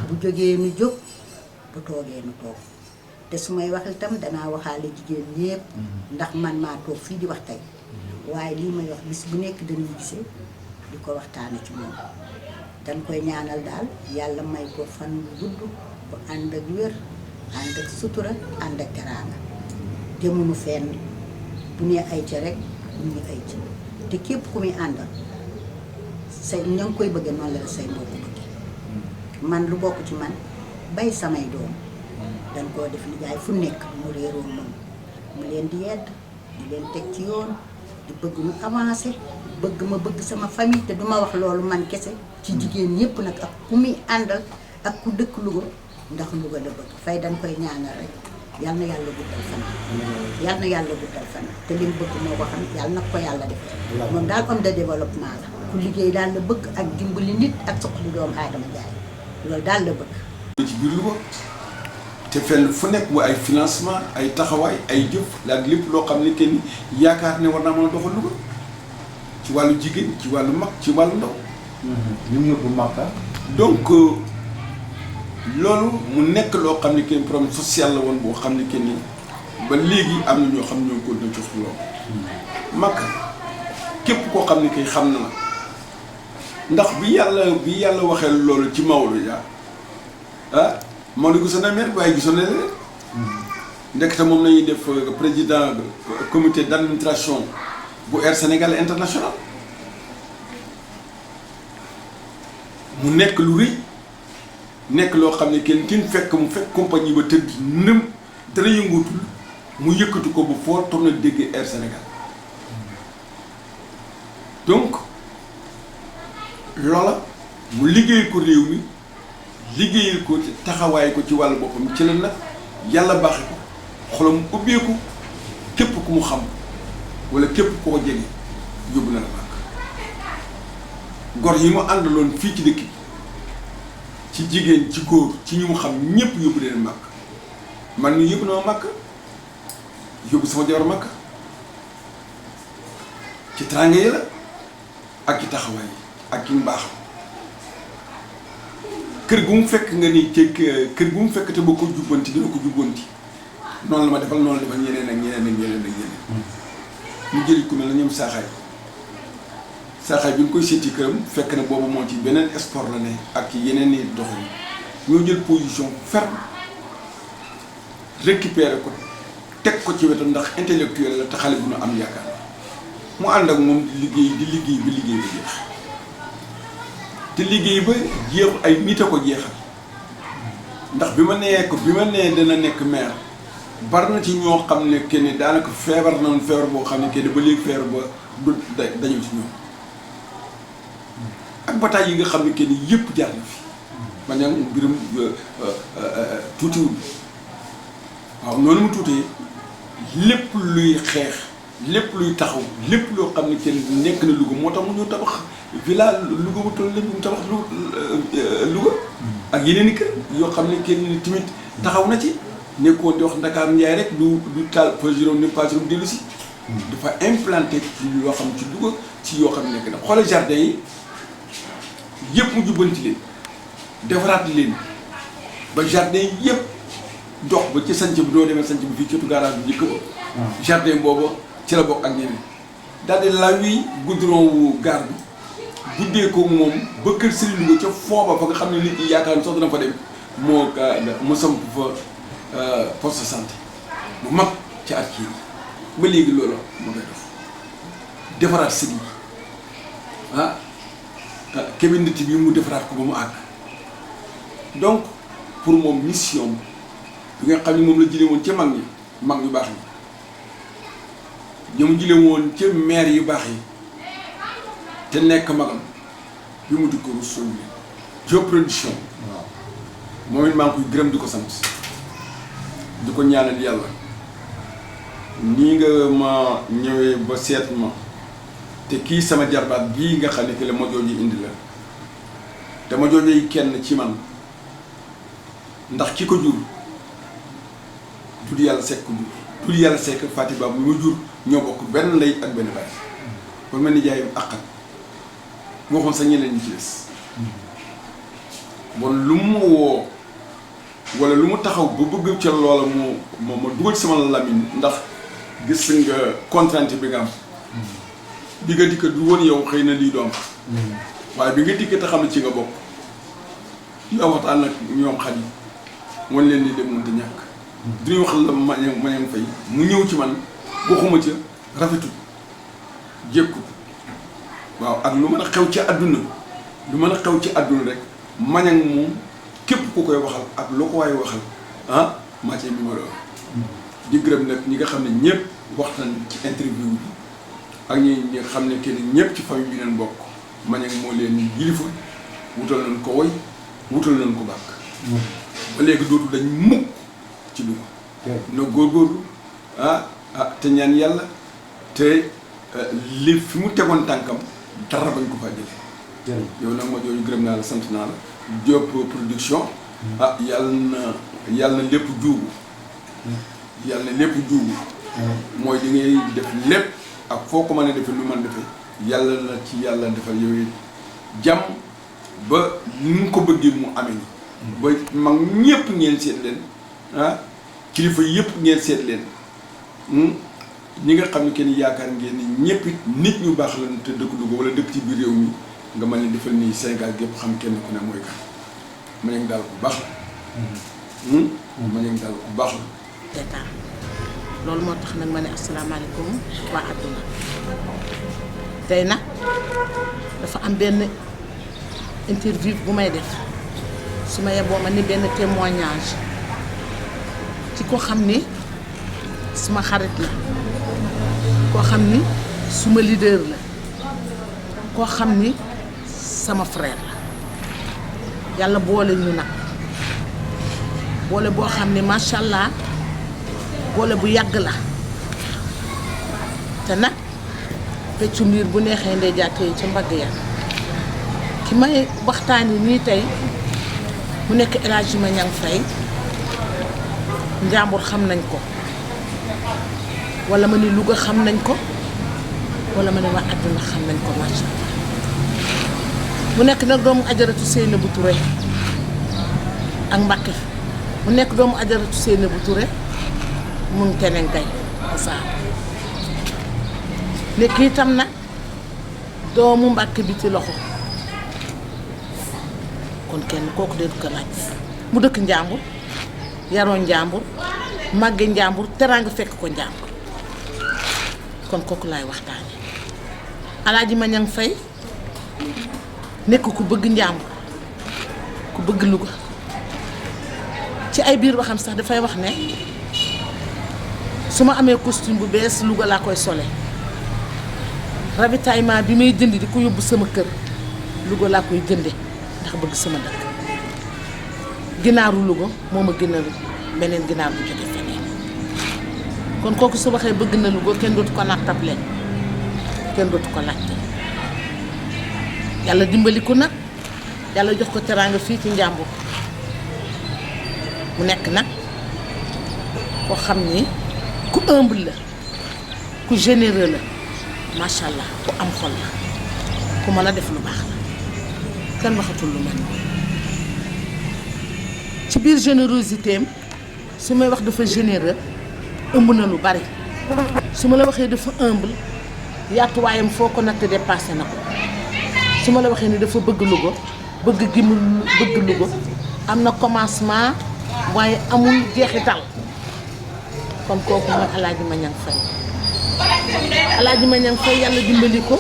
bu jógee nu jóg bu toogee nu toog te su may wax itam danaa waxaale jigéen ñépp ndax man maa toog fii di wax tey waaye lii may wax bis bu nekk dañuy gisee di ko waxtaane ci moom dañ koy ñaanal daal yàlla may ko fan bu gudd bu ànd ak wér ànd ak sutura ànd ak teraanga demuñu fenn bu ne ay ca rek ñu ngi ay ca te képp ku muy àndal say ña ngi koy bëgge noonu la say mbokk bëgge man lu bokk ci man bay samay doom dañ koo def liggéey fu nekk mu réeroo moom mu leen di yedd di leen teg ci yoon di bëgg ñu avancé bëgg ma bëgg sama famille te duma wax loolu man kese ci jigéen ñëpp nag ak ku muy àndal ak ku dëkk Louga ndax Louga la bëgg fay dañ koy ñaanal rek yal na yàlla guddal fan yal na yàlla guddal fan te li mu bëgg moo ko xam yal na ko yàlla def moom daal homme de développement la ku liggéey daal la bëgg ak dimbali nit ak soxla doomu aadama jaay loolu daal la bëgg ci biir Louga te fenn fu nekk mu ay financement ay taxawaay ay jëf ak lépp loo xam ne kenn yaakaar ne war naa mën a doxal Louga ci wàllu jigéen ci wàllu mag ci wàllu ndaw. ñu mu yóbbu Makka. donc loolu mu nekk loo xam ne kenn problème social la woon boo xam ne kenn ba léegi am na ñoo xam ne ñoo ko doon jox loolu. Makka képp koo xam ne kay xam na la ndax bi yàlla waxee loolu ci Maodo ja ah Maodo gisoon na maire waaye gisoon na leen. ndekete moom nañuy def président comité d'administration bu Air Sénégal International mu nekk lu rëy nekk loo xam ne kenn fekk mu fekk compagnie ba tëdd nëm dara yëngutul mu yëkkatu ko bu foo toog na dégg Air Sénégal donc loola mu liggéey ko réew mi liggéeyal ko taxawaay ko ci wàllu boppam ci la nag yàlla baaxe ko xolam ubbeeku képp ku mu xam wala képp ku ko jege yóbbu na la màkk gor yi mu àndaloon fii ci dëkk bi ci jigéen ci góor ci ñu mu xam ñëpp yóbbu leen màkk man mii yóbbu na ma màkk yóbbu sama jabar màkk ci teraanga yi la ak ci taxawaay yi ak ci mbaaxam kër gu mu fekk nga ni ci kër gu mu fekk te boo ko jubbanti dina ko jubbanti noonu la ma defal noonu la defal ñeneen ak ñeneen ak ñeneen ak ñeneen ñu jëli ku mel na ñoom saaxaay bi ñu koy seeti këram fekk na boobu moo ci beneen sport la ne ak yeneen i doxin ñoo jël position ferme récupérer ko teg ko ci wetam ndax intellectuel la te xale bu ñu am yaakaar mu ànd ak moom di liggéey ba jeex te liggéey ba jeexu ay nit a ko jeexal ndax bi ma nee dana nekk maire bari na ci ñoo xam ne kenn daanaka feebar nañu feebar boo xam ne kenn ba léegi feebar ba du dañu ci ñoom ak bataay yi nga xam ne kenn yëpp jaar na fi ma ne mbirum tuutiwul waaw noonu mu tuutee lépp luy xeex lépp luy taxaw lépp loo xam ne kenn nekk na Louga moo tax mu ñëw tabax villa Louga bu toll lépp mu tabax Louga ak yeneen i kër yoo xam ne kenn tamit taxaw na ci nekkoon di wax Ndakaar Njaay rek du taal pagrom ni pagrom dellu si dafa implanté ci yoo xam ci Louga ci yoo xam ne nekk na xoolal jardin yi yëpp mu jubbanti leen defaraat leen ba jardin yëpp dox ba ci sanc bi doo demee sanc bi fii cëtu garage bi njëkk ba jardin booba ci la bokk ak ñeneen daal di law yi goudron wu gaar bi guddee ko moom ba kër Serigne Louga ca fooba fa nga xam ne nit ñi yaakaar ni sax dana fa dem mu samp fa poste de santé bu mag ci at kii ba léegi loolu moo koy def defaraat sëñ yi ah communauté bi mu defaraat ko ba mu àgg donc pour moom mission bi nga xam ne moom la jëlee woon ca mag yu baax yi ñoom jëlee woon ca maire yu baax yi te nekk magam bi mu di ko rusul Diop Production waaw moom it maa ngi koy gërëm di ko sant di ko ñaanal yàlla nii nga ma ñëwee ba seet ma te kii sama jarbaat bii nga xam ne que la ma jooju indi la te ma jooju yi kenn ci man ndax ki ko jur dul yàlla sekk ko jur dul yàlla sekk Fati Ba bu ma jur ñoo bokk benn ndey ak benn baay ba mel ni jaayam àqat waxoon sa ñeneen ñi ci des bon lu mu woo wala lu mu taxaw ba bëgg ca loola ma dugal ci sama lamiñ ndax gis nga contrainte bi nga am bi nga dikk du woon yow xëy na lii doom waaye bi nga dikk te xam ne ci nga bokk yow waxtaan nag ñoom xat yi wan leen ni dem mënta ñàkk duñu wax la Maniang Faye mu ñëw ci man waxuma ca rafetul jékkut waaw ak lu mën a xew ci àdduna rek Maniang moom képp ku koy waxal ak loo ko waaye waxal Mathieu numéro 1 di gërëm nag ñi nga xam ne ñëpp waxtaan ci interview bi ak ñi nga xam ne kenn ñëpp ci famille bi leen bokk Maniang moo leen yilifa wutal nañ ko woy wutal nañ ko bàkk ba léegi dootu dañ mukk ci lu na góorgóorlu te ñaan yàlla te li fi mu tegoon tànkam dara bañ ko faa jëlee yow nag ma jooju gërëm naa la sant naa la Diop production yàlla na lépp juubu mooy li ngay def lépp ak foo ko mën a defee lu mën defee yàlla na ci yàlla defal yow jàmm ba ni nga ko bëggee mu amee ni ba mag ñëpp ngeen seet leen kilifa yëpp ngeen seet leen ñi nga xam ne kenn yaakaar ngeen ni ñëpp it nit ñu baax lañu te dëkk Louga wala dëkk ci biir réew mi nga mën leen defal nii Sénégal gépp xam kenn ku ne mooy kan Maniang daal ku baax la Maniang daal ku baax la teetaan loolu moo tax nag ma ne asalaamaaleykum waa àdduna tey nag dafa am benn interview bu may def su ma yeboo ma ni benn témoignage ci ko xam ni suma xarit la koo xam ni suma leader la koo xam ni sama frère la yàlla boole ñu nag boole boo xam ni macha allah boole bu yàgg la te nag peccu mbiir bu neexee ndey jàkkee ca mbagg ya ki may waxtaani nii tey mu nekk El Hadji Maniang Faye njàmbur xam nañ ko wala ma ni Louga xam nañ ko wala ma ni waa àdduna xam nañ ko macha allah mu nekk nag doomu ajaratu Seynabou Touré ak Mbàkke mu nekk doomu ajaratu Seynabou Touré mun teneen kay saa nekk itam nag doomu Mbàkke bi ci loxo kon kenn kooku de du ko laaj mu dëkk njàmbur yaroo njàmbur màgge njàmbur teraanga fekk ko njàmbur kon kooku laay waxtaane El Hadji Maniang Faye nekk ku bëgg njàmbur ku bëgg Louga ci ay biir waxam sax dafay wax ne su ma amee costume bu bees Louga laa koy sole ravitaillement bi may jënd di ko yóbbu sama kër Louga laa koy jënde ndax bëgg sama dëkk ginaaru Louga moo ma gënal beneen ginaar bu jóge feneen kon kooku su waxee bëgg na Louga kenn dootu ko nattable kenn dootu ko laajte yàlla dimbali ko nag yàlla jox ko teraanga fii ci njàmbur mu nekk nag koo xam ni ku humble la ku généreux la macha allah ku am xol la ku mën a def lu baax la kenn waxatul lu mel ci biir générosité am su may wax dafa généreux ëmb na lu bari su ma la waxee dafa humble yaatuwaayam foo ko natt dépassé na ko su ma la waxee ni dafa bëgg Louga bëgg gi mu bëgg Louga am na commencement waaye amul jeexital kon kooku mooy El Hadji Maniang Faye El Hadji Maniang Faye yàlla dimbali ko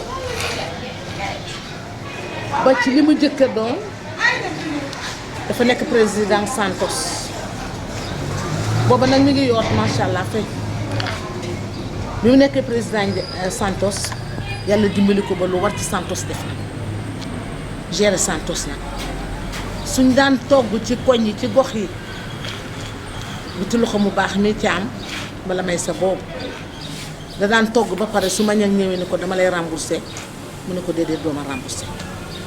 ba ci li mu jëkk a doon dafa nekk président Santos booba nag mi ngi yoot macha allah fay bi mu nekkee président Santos yàlla dimbali ko ba lu war ci Santos def na gérer Santos nag suñ daan togg ci koñ yi ci gox yi bu ci loxo mu baax mi caam bala may sa boobu da daan togg ba pare su Maniang ñëwee ni ko dama lay remboursé mu ne ko déedéet dooma remboursé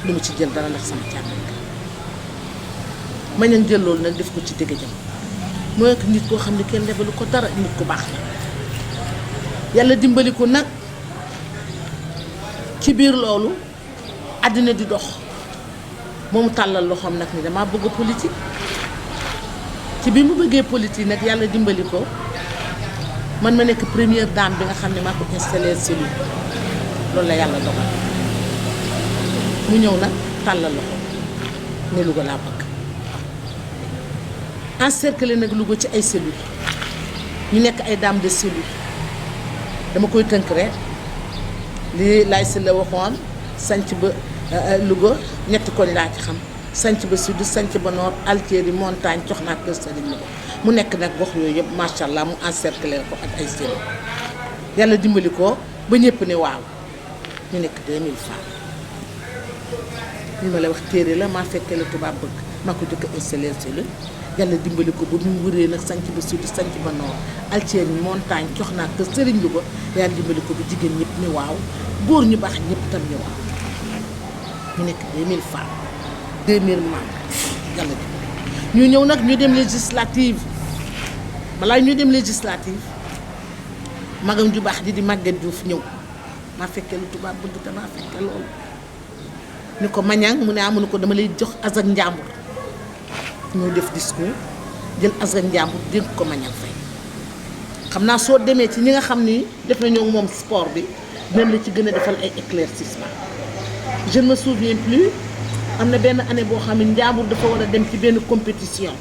du ma ci jël dara ndax sama càmm Maniang jël loolu nag def ko ci dégg jëm mooy que nit koo xam ne kenn lebalu ko dara nit ku baax la yàlla dimbali ko nag ci biir loolu àddina di dox moomu tàllal loxoom nag ni dama bëgg politique ci bi mu bëggee politique nag yàlla dimbali ko man ma nekk première dame bi nga xam ne maa ko installé cellule loolu la yàlla dogal mu ñëw nag tàllal loxo ne Louga laa bëgg encercler nag Louga ci ay cellules ñu nekk ay dames de cellule dama koy tënk rek li laay si la waxoon sanc ba Louga ñetti koñ laa ci xam sanc ba sud sanc ba nord Altieri montagne cox naa kër Sëriñ Louga mu nekk nag gox yooyu yëpp macha allah mu encercler ko ak ay cellules yàlla dimbali ko ba ñëpp ne waaw ñu nekk 2000 femmes li ma la wax téere la maa fekkee la tubaab bëgg maa ko jëkk installé cellule yàlla dimbali ko ba mu wëree nag sanc ba sud sanc ba nord Altieri montagne cox naa kër Sëriñ Louga yàlla dimbali ko ba jigéen ñëpp ne waaw góor ñu baax ñëpp tam ne waaw ñu nekk 2000 femmes 2000 membres yàlla dimbali ñu ñëw nag ñu dem législative balaa ñu dem législative magam ju baax ji di Maguette Diouf ñëw maa fekkee lu tubaab bëgg te maa fekkee loolu ni ko mañang mu ne amu ko dama lay jox azak njàmbur ñoo def discours jël azak njàmbur dénk ko Mañang Faye xam naa soo demee ci ñi nga xam ni def nañoo moom sport bi même la ci gën a defal ay éclaircissement je ne me souviens plus am na benn année boo xam ne njàmbur dafa war a dem ci benn compétition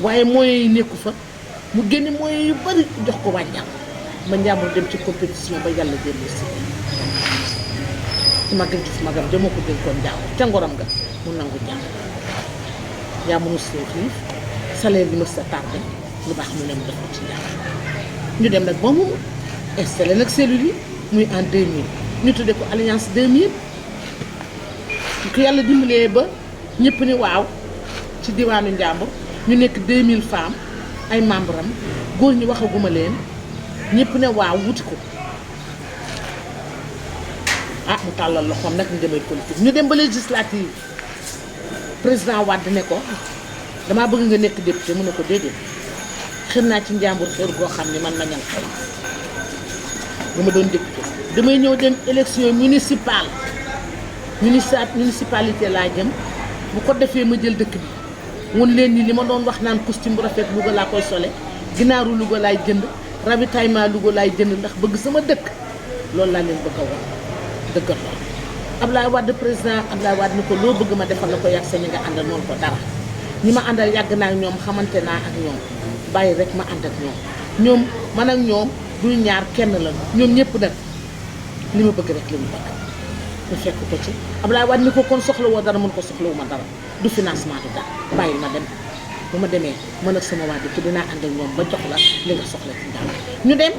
waaye moyens yi nekku fa mu génne moyens yu bari jox ko waa njàmbur ba njàmbur dem ci compétition ba yàlla dellu si ci Maguette Diouf magam ja moo ko dénkoon njàmbur ca ngoram nga mu nangu njàmbur yaa mënu see xiif salaire bi mës sa tardé lu baax mu ne mu def ko ci njàmbur ñu dem nag ba mu installé nag cellules yi muy en 2000 ñu tuddee ko alliance 2000 ko yàlla dimbalee ba ñëpp ni waaw ci diwaanu njàmbur ñu nekk 2000 femmes ay membres am góor ñi waxaguma leen ñëpp ne waaw wuti ko ah mu tàllal loxoom nag ñu demee politique ñu dem ba législative président Wade ne ko damaa bëgg nga nekk député mu ne ko déedéet xër naa ci njàmbur xër goo xam ne man Mañang Faye bu ma doon député damay ñëw dem élection municipale municipalité laa jëm bu ko defee ma jël dëkk bi won leen ni li ma doon wax naan costume bu rafet Louga laa koy sole ginaaru Louga laay jënd ravitaillement Louga laay jënd ndax bëgg sama dëkk loolu laa leen bëgg a wax dëggal loolu Abdoulaye Wade président Abdoulaye Wade ni ko loo bëgg ma defal la ko yàgg sa ñi nga àndal noonu ko dara ñi ma àndal yàgg naa ak ñoom xamante naa ak ñoom bàyyi rek ma ànd ak ñoom man ak ñoom duy ñaar kenn la ñoom ñëpp nag li ma bëgg rek li mu bëgg ñu fekk ko ci Abdoulaye Wade ni ko kon soxla woo dara mën ko soxlawu ma dara du financement du dara bàyyi ma dem bu ma demee mën ak sama waa dëkk dinaa ànd ak ñoom ba jox la li nga soxla ci dara ñu dem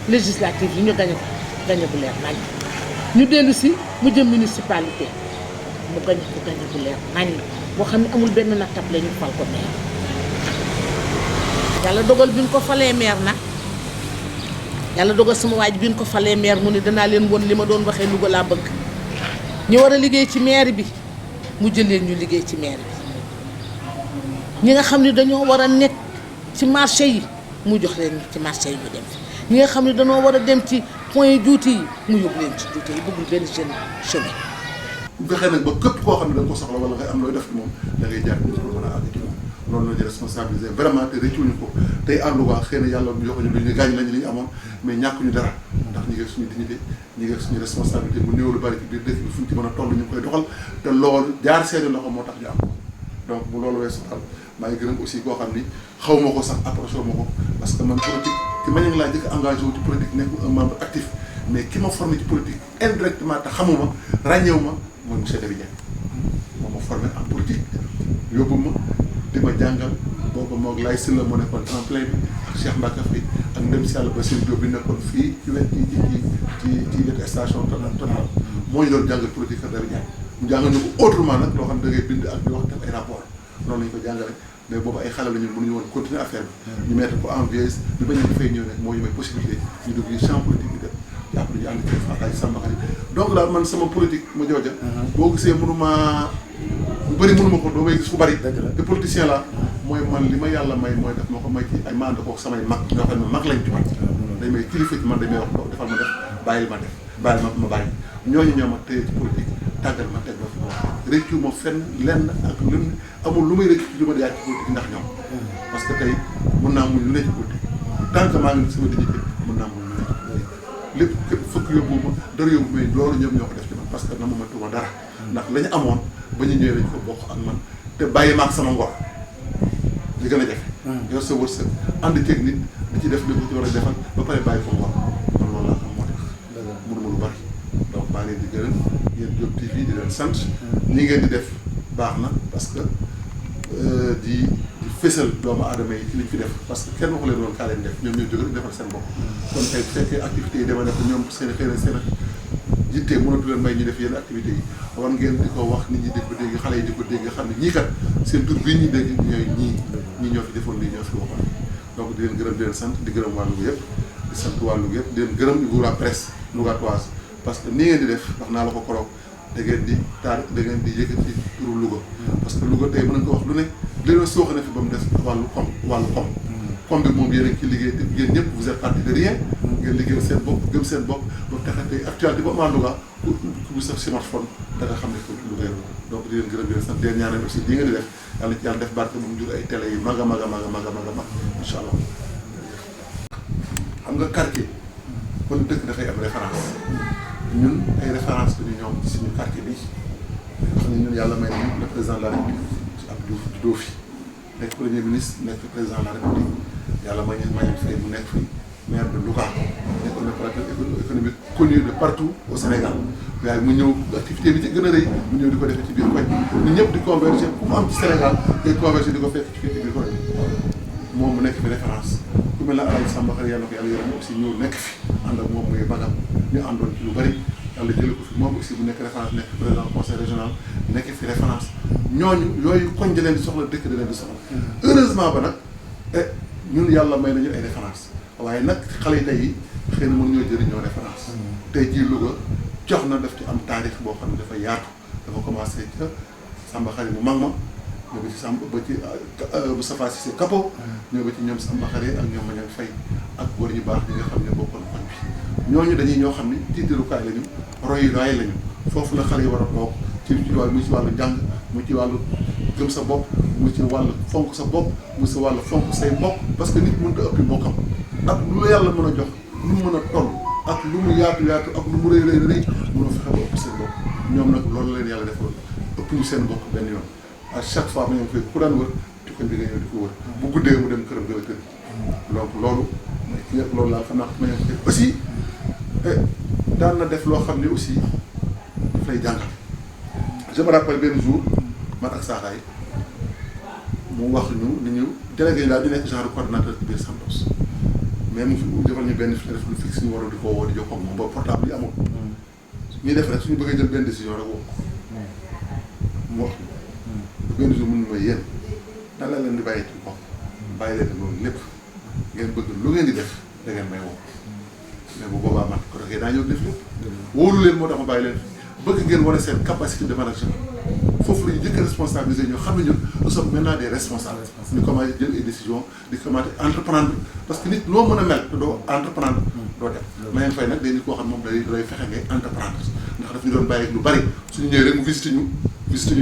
législative yi ñu gañe ko gañe bu leer nañ ñu dellu si mu jëm municipalité mu gañe ko gañe bu leer nañ boo xam ne amul benn nattab la ñu fal ko maire yàlla dogal bi ñu ko falee maire nag yàlla dogal sama waaj bi ñu ko falee maire mu ne danaa leen won li ma doon waxee Louga laa bëgg ñu war a liggéey ci maire bi mu jël leen ñu liggéey ci maire bi ñi nga xam ne dañoo war a nekk ci marché yi mu jox leen ci marché yi ñu dem ñi nga xam ne dañoo war a dem ci point juuti yi mu yóbbu leen ci juuti yi bëggul benn jeune chemin. bu fexee nag ba képp koo xam ne da nga ko soxla wala nga am looy def ci moom da ngay jaar pour mën a àgg ci moom loolu la ñu responsabiliser vraiment te rëccuñu ko tey en Louga xëy na yàlla joxuñu lu ñu gaañ lañu li ñu amoon mais ñàkkuñu dara ndax ñu ngi suñu dignité ñu ngi suñu responsabilité mu néew lu bari ci biir dëkk bi fu ñu ci mën a toll ñu koy doxal te loolu jaar seeni loxo moo tax ñu am ko donc bu loolu weesu daal maa ngi gërëm aussi koo xam ni xaw ma ko sax approché ma ko parce que man politique ki ma laa njëkk engagé wu ci politique nekk un membre actif mais ki ma formé ci politique indirectement te xamuma ràññeewu ma mooy monsieur Dabi Dieng moo ma formé en politique yóbbu ma di ma jàngal boobu moog lay silla moo nekkoon tremplin bi ak Cheikh Mbacke Faye ak ndem si yàlla Bassirou Diop bi nekkoon fii ci wet ci wetu station Total moo ñu doon jàngal politique ak Dabi Dieng mu jàngal ñu ko autrement nag loo xam ne da ngay bind ak di wax def ay rapport noonu lañu ko jàngale mais boobu ay xale la ñu mënuñu woon continuer affaire bi ñu mettre ko en vieillesse bi bañ a fay ñëw nag moo ñu may possibilité ñu dugg ci champ politique bi def jàpp ñu ànd ci Fatou Samba Khady donc daal man sama politique ma jooja boo gisee mënuma bu bëri mënuma ko doo may gis fu bëri te politicien la mooy man li ma yàlla may mooy def ma ko may ci ay ma ànd ko samay mag ñoo xam ne mag lañ ci man dañ may kilifa ci man dañ may wax ko defal ma def bàyyil ma def bàyyil ma bàyyi ñooñu ñoo ma téye ci politique tàggal ma teg ma fi ma réccu ma fenn lenn ak lu amul lu may réccu ci lu ma jaar ci politique ndax ñoom parce que tey mën naa muñ lu ne ci politique tant que maa ngi sama dignité mën naa muñ lu ne ci politique lépp képp fëkk yóbbu ma dara yóbbu mais loolu ñoom ñoo ko def ci man parce que na ma matuma dara ndax la ñu amoon ba ñu ñëwee lañ ko bokk ak man te bàyyi ma ak sama ngor li gën a jafe yor sa wërsëg ànd ceeg nit di ci def li ko ci war a defal ba pare bàyyi ko ngor man loolu laa xam moo tax mënuma lu bari donc maa ngi leen di gërëm yéen Diop TV di leen sant ñi ngeen di def baax na parce que di fésal doomu aadama yi ci liñ fi def parce que kenn waxu leen woon kaa leen def ñoom ñoo jóg rek defal seen bopp kon tey bu fekkee activités yi dama ne ko ñoom seen xëy na seen jitte mënatu leen may ñu def yenn activités yi war ngeen di ko wax nit ñi di ko dégg xale yi di ko dégg xam ne ñii kat seen tur bii ñuy dégg ñooy ñii ñoo fi defoon lii ñoo fi waxoon donc di leen gërëm di leen sant di gërëm wàllu yëpp di sant wàllu yëpp di leen gërëm di la presse lougatoise parce que nii ngeen di def wax naa la ko koroog da ngeen di da ngeen di yëkkati turu Louga parce que Louga tey mën nañ ko wax lu ne léeg-léeg sooxe na fi ba mu des wàllu kom bi moom yéen a ngi ci liggéey te yéen ñëpp vous êtes parti de rien ngeen liggéeyal seen bopp gëm seen bopp ba tax tey actualité ba am Louga ku bu sa smartphone da nga xam ne ko Louga donc di leen gërëm di leen sant di leen ñaanal aussi lii nga di def yàlla ci yàlla def barke bu mu jur ay télé yu mag a mag a mag a mag a mag a mag incha allah. xam nga quartier wala dëkk dafay am référence ñun ay référence la ñu ñoom ci suñu quartier bi nga xam ne ñun yàlla may nañu le président de la république ci Abdou Diouf juddoo fi nekk premier ministre nekk président de la république yàlla may ñu fay mu nekk fi maire de Louga nekk un opérateur économique connu de partout au Sénégal waaye mu ñëw activité bi ci gën a rëy mu ñëw di ko defee ci biir koñ ñu ñëpp di converger ku mu am ci Sénégal ngay converger di ko fekk ci biir koñ moom mu nekk fi référence ku mel ne Alaaji Samba Xari yàlla ko yàlla yërëm aussi ñëw nekk fi ànd ak moom muy bagam ñu àndoon ci lu bari yàlla jële ko fi moom aussi bu nekk référence nekk président conseil régional nekk fi référence ñooñu yooyu koñ da leen di soxla dëkk da leen di soxla heureusement ba nag ñun yàlla may nañu ay référence waaye nag xale yi tey xëy na mën ñoo jëriñoo référence tey jii Louga jox na daf ci am taarix boo xam ne dafa yaatu dafa commencé ca Samba Xari mu mag ma ñoo ba ci Samba ba ci Moustapha Cissé Kapo ñoo ba ci ñoom Samba Xari ak ñoom Mañang Fay ak góor ñu baax ñi nga xam ne bokkoon koñ bi ñooñu dañuy ñoo xam ne tiitarukaay lañu royukaay lañu foofu la xale yi war a toog ci wàllu mu ci wàllu njàng mu ci wàllu gëm sa bopp mu ci wàllu fonk sa bopp mu ci wàllu fonk say mbokk parce que nit mënut a ëppi mbokkam ak lu la yàlla mën a jox lu mu mën a toll ak lu mu yaatu yaatu ak lu mu rëy rëy rëy mënoo fexe ba ëpp seen bopp ñoom nag loolu la leen yàlla defal ëpp ñu seen bopp benn yoon à chaque fois ma ñoom koy ku daan wër ci koñ bi nga ñëw di ko wër bu guddee mu dem këram gën a kër donc loolu mooy ki nga loolu laa xam naa ma ñoom koy aussi daan na def loo xam ne aussi daf lay jàngal je me rappelle benn jour man ak Saaxaay mu wax ñu ni ñu délégué yi daal di nekk genre coordonnateur ci biir Santos mais mu fi defal ñu benn def lu fixe ñu waroon di ko woo di jokkoo ak moom ba portable yi amul ñuy def rek suñu bëggee jël benn décision rek woo mu wax benn jour mun ma yéen nan la leen di bàyyi ci bopp bàyyi leen loolu lépp ngeen bëgg lu ngeen di def da ngeen may woo mais bu boobaa man ko rek daa ñëw def lépp wóolu leen moo tax ma bàyyi leen bëgg ngeen wane seen capacité de management foofu la ñu jëkk responsabiliser ñoo xam ne ñun nous sommes maintenant des responsables ñu commencé jël ay décisions di commencé entreprendre parce que nit noo mën a mel te doo entreprendre doo dem Mañang Fay nag day nit koo xam moom day fexe ngay entreprendre ndax daf ñu doon bàyyi lu bari suñu ñëwee rek mu visité ñu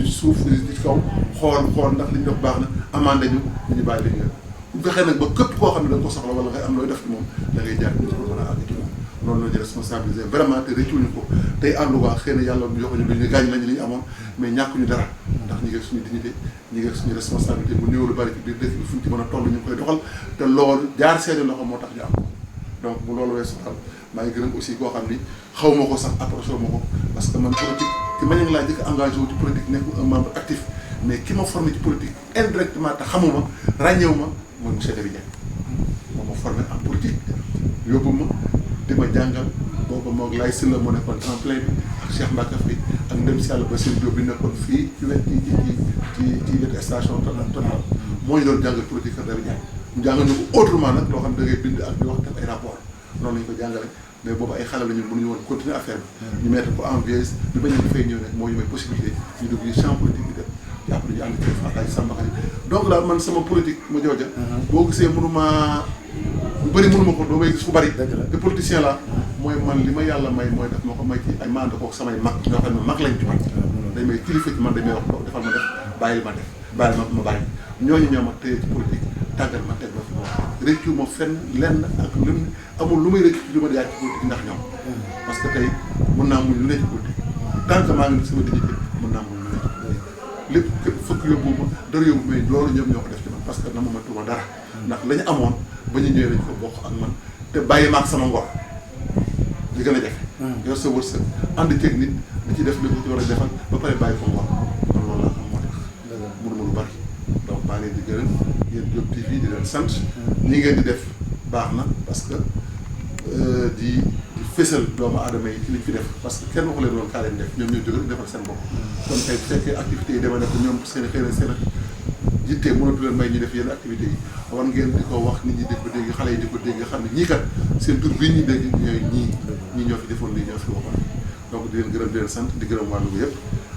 ci suuf ci kaw xool ndax li ñu def baax na amandé ñu ñu bàyyi la ñu bu fexee nag ba képp koo xam ne da nga ko soxla wala ngay am looy def ci moom da ngay jaar ci ko mën a àgg ci moom loolu la ñu responsabilisé vraiment te rëccuñu ko tey à Louga xëy na yàlla joxuñu lu ñu gaañ lañu li ñu amoon mais ñàkkuñu dara ndax ñi ngi suñu dignité ñi ngi suñu responsabilité bu néew lu bari ci biir dëkk bi fu ñu ci mën a toll ñu ngi koy doxal te loolu jaar seeni loxo moo tax ñu am donc bu loolu weesu xam maa ngi gërëm aussi koo xam ni xaw ma ko sax approché ma ko parce que man politique ci Mañang laa njëkk engagé wu ci politique nekk un membre actif mais ki ma formé ci politique indirectement te xamuma ràññewu ma mooy monsieur Dabi Diagne moom ma formé en politique yóbbu ma di ma jàngal booba moog lay silla moo nekkoon tremplin bi ak Cheikh Mbacke Faye ak ndem si yàlla Bassirou Diop bi nekkoon fii ci wet ci wetu station Total moo ñu doon jàngal politique Dabi Diagne mu jàngal ñu ko autrement nag loo xam ne da ngay bind ak di wax def ay rapport noonu lañu ko jàngale mais boobu ay xale la ñu mënuñu woon continuer affaire bi ñu mettre ko en vieillesse bi bañ a dafay ñëw nag moo ñu may possibilité ñu dugg ci champ politique bi dem jàpp ñu ànd ci Fataay Samba Xari donc là man sama politique ma jooja boo gisee mënuma lu bëri mënuma ko doo may gis fu bëri te politicien la mooy man li ma yàlla may mooy def ma ko may ci ay ma ànd kook samay mag ñoo xam ne mag lañ ci man dañ may kilifa ci man dañ may wax ko defal ma def bàyyil ma def bàyyil ma bàyyi ñooñu ñoo ma téye ci politique tàggat ma teg ma fi ma réccu ma fenn lenn ak lun amul lu may rëcc lu ma yaay ci politique ndax ñoom parce que tey mën naa muñ lu ne ci politique tant que maa ngi sama dignité mën naa muñ lu ne ci politique lépp fëkk yóbbu ma dara yóbbu mais loolu ñoom ñoo ko def ci man parce que na ma tuma dara ndax la ñu amoon ba ñu ñëwee dañ ko bokk ak man te bàyyi ma ak sama ngor li gën a jafe yor sa wërsëg ànd ceeg nit di ci def li ko ci war a defal ba pare bàyyi ko ngor kon loolu la am moo tax mënuma lu bari donc maa leen di gërëm yéen Diop TV di leen sant ñi ngeen di def baax na parce que di fésal doomu aadama yi ci liñ fi def parce que kenn waxu leen woon kaa leen def ñoom ñoo jóge defal seen bopp kon tey bu fekkee activités yi dama ne ko ñoom seen xëy na seen jittee mënatu leen may ñu def yenn activités yi war ngeen di ko wax nit ñi di ko dégg xale yi di ko dégg xam ne ñii kat seen tur bii ñu dégg ñooy ñii ñoo fi defoon lii ñoo fi waxoon donc di leen gërëm di leen sant di gërëm waa Louga yëpp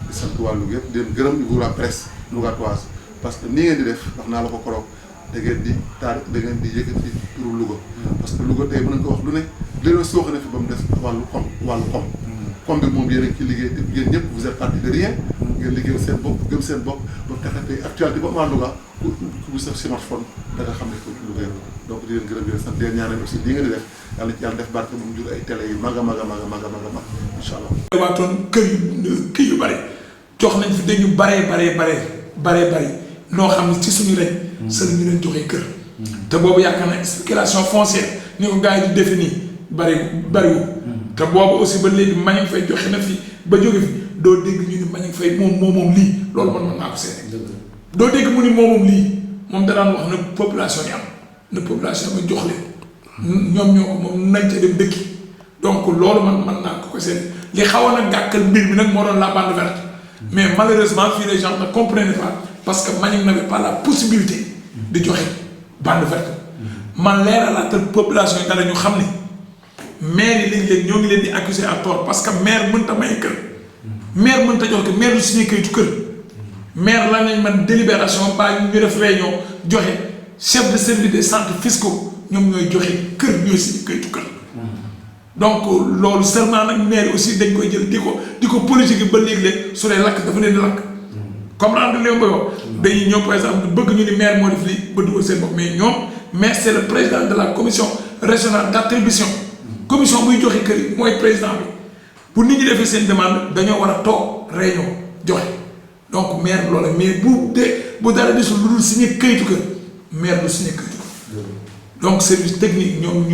di sant waa Louga yëpp di leen gërëm di la presse lougatoise parce que nii ngeen di def wax naa la ko koroog da ngeen di taar da ngeen di yëkkati turu Louga parce que Louga tey mën nañ ko wax lu ne li leen sooxe na fi ba mu des wàllu kom bi moom yéen a ngi ci liggéey te yéen ñëpp vous êtes parti de rien ngeen liggéeyal seen bopp gëm seen bopp ba tax tey actualité ba am waa Louga ku bu sa smartphone da nga xam ne ko Louga yëpp donc di leen gërëm di leen sant di leen ñaanal aussi lii nga di def yàlla ci yàlla def barke bu mu jur ay télé yu mag a mag a mag a mag a mag a mag incha allah. waatoon kër yu kii yu bëri jox nañ fi dañu baree noo xam ne ci suñu reñ sëriñ ñu leen joxee kër te boobu yaakaar na spéculation foncière ni ko gars yi di defe nii bariwul te boobu aussi ba léegi Maniang Faye joxe na fi ba jóge fi doo dégg ñu ni Maniang Faye moom lii loolu man naa ko seede doo dégg mu ni moom lii moom danaan wax na population yi am na population bi jox leen ñoom ñoo ko moom nañ ca dem dëkki donc loolu man naa ko seede li xawoon a gàkkal mbir mi nag moo doon la bande verte mais malheureusement fii les gens ne comprenaient pas parce que Maniang n'avait pas la possibilité de joxe bande verte man leeralaatal population yi dara ñu xam ne maire yi léegi-léegi ñoo ngi leen di accuser à tort parce que maire mënta may kër maire mënta jox ko maire du signé kayitu kër maire la nañ man délibération baa ñu def réunion joxe chef de service des centres fiscaux ñoom ñooy joxe kër ñooy signé kayitu kër donc loolu seulement nag maire aussi dañ koy jël di ko politique ba léegi-léeg su dee lakk dafa leen di lakk comprendre li ma bëgg wax dañuy ñëw par exemple bëgg ñu ni maire moo def lii ba dugal seen bopp mais ñoom maire c'est le président de la commission régionale d'attribution commission buy joxe kër yi mooy président bi pour nit ñi defee seen demande dañoo war a toog réunion joxe donc maire loola mais bu dara desul lu dul signé kayitu kër maire du signé kayitu kër donc service technique ñoom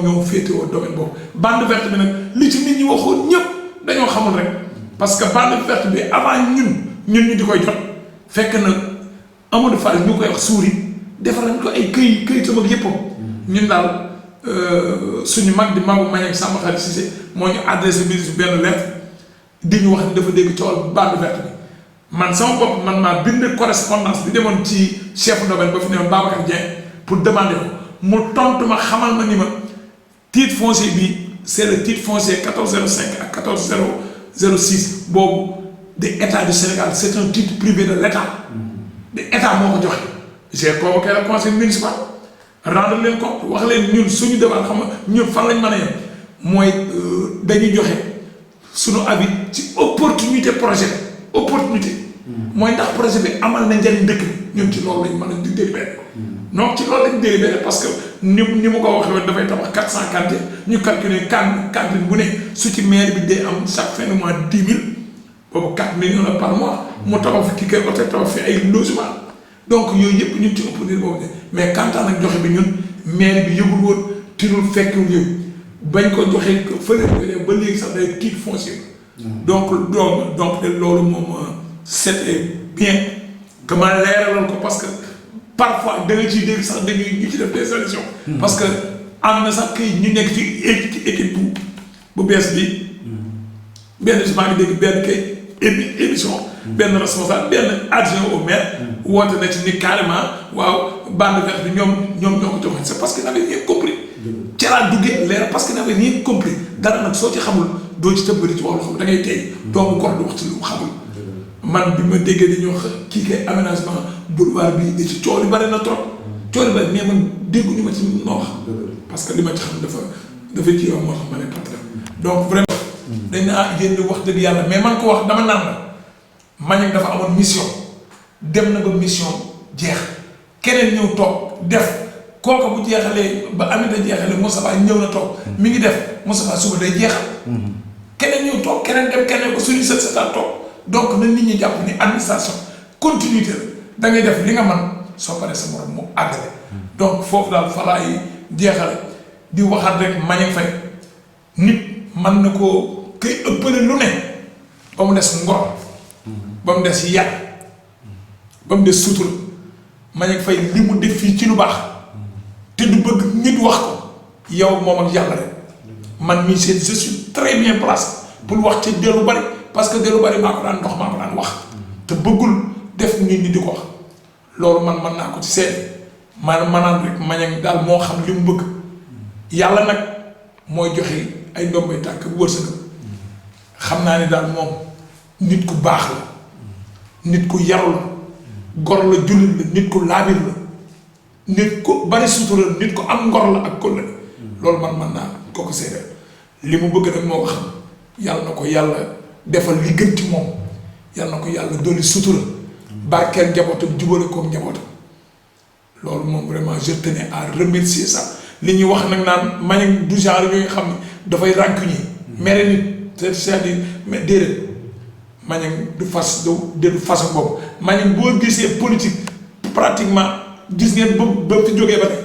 ñoo féetewoo domaine boobu bande verte bi nag li ci nit ñi waxoon ñëpp dañoo xamul rek parce que bande verte bi avant ñun ñu di koy jot fekk na Amadou Fall ñu koy wax suuri defar nañ ko ay këyitam ak yëppam ñun daal suñu mag di magu Maniang Samba Khary Cissé moo ñu adressé ministre benn lettre di ñu wax ni dafa dégg coowal bande verte bi man sama bopp man maa bind correspondance bi demoon ci chef domaine ba fi newoon Babacar Dieng pour demander ko mu tontu ma xamal ma ni ma titre foncier bi c'est le titre foncier 1405 ak 14006 boobu de état du Sénégal c'est un titre privé de l'état de état moo ko joxe j'ai convoqué le conseil municipal rendre leen compte wax leen ñun suñu demande xam nga ñun fan lañ mën a yem mooy dañuy joxe suñu avis ci opportunité projet mooy ndax projet bi amal na njëriñ dëkk bi ñun ci loolu lañ mën a di délibéré donc ci loolu lañ délibéré parce que ni ma ko waxee woon dafay tabax 400 cantines ñu calculer cantine bu ne su ci maire bi day am chaque fin de mois 10 000 boobu 4 millions la par mois mu tabax fi kii kay hôtel tabax fi ay logement donc yooyu yëpp ñun ci opportunité boobu mais kantaan nag joxe bi ñun maire bi yëgul woon tinul fekkul yëg bañ ko joxe fële ba léegi sax day titre foncier donc loolu moom c'était bien que ma leeralal ko parce que parfois da nga ciy dégg sax dañuy ñu ci def des allusions parce que am na sax kay ñu nekk ci équipe bu bees bi benn si maa ngi dégg benn kay émission benn responsable benn adjoint au maire woote na ci ni carrément waaw bande verte bi ñoom ñoo ko joxoon c'est parce que n'avait rien compris ca laa duggee leer parce que n'avait rien compris dara nag soo ci xamul doo ci tëbbali ci wax loo xam da ngay tey doomu gor di wax ci lu xamul man bi ma déggee dañuy wax kii kay aménagement boulevard bi di ci coow li bari na trop coow li bari mais man dégguñu ma ci noo wax parce que li ma ci xam dafa ci yow moo tax ma ne patron donc vraiment dañ ne yéen di wax dëgg yàlla mais man ko wax dama naan la Maniang dafa amoon mission dem na ba mission jeex keneen ñëw toog def kooka bu jeexalee ba Amita jeexalee Moustapha ñëw na toog mi ngi def Moustapha suba day jeexal keneen ñëw toog keneen dem keneen ko suñu sët sëtaat toog donc na nit ñi jàpp ni administration continuité la da ngay def li nga man soo paree sa morom mu àggale donc foofu daal fa laay jeexale di waxaat rek Maniang Faye nit mën na koo koy ëppale lu ne ba mu des ngor ba mu des yar ba mu des sutura Maniang Faye li mu def fii ci lu baax te du bëgg nit wax ko yow moom ak yàlla rek man mii seen je suis très bien placé pour wax ci dellu bari parce que dellu bari maa ko daan ndox maa ko daan wax te bëggul def nit ñi di ko wax loolu man mën naa ko ci seede maanaam rek Maniang daal moo xam li mu bëgg yàlla nag mooy joxe ay ndombay tànk bu wërsëgam xam naa ni daal moom nit ku baax la nit ku yaru la gor la jullit la nit ku laabir la nit ku bari sutura la nit ku am ngor la ak kóllëre loolu man mën naa ko seede li mu bëgg nag moo ko xam yàlla na ko yàlla defal li gën ci moom yàlla na ko yàlla dolli sutura barkeel njabootam jubale koog njabootam loolu moom vraiment je tenais à remercier ça li ñuy wax nag naan Maniang du genre ñooy xam ne dafay rancunier mere nit c'est-à-dire mais déedéet Maniang du façon boobu Maniang boo gisee politique pratiquement gis ngeen ba fi jógee ba tey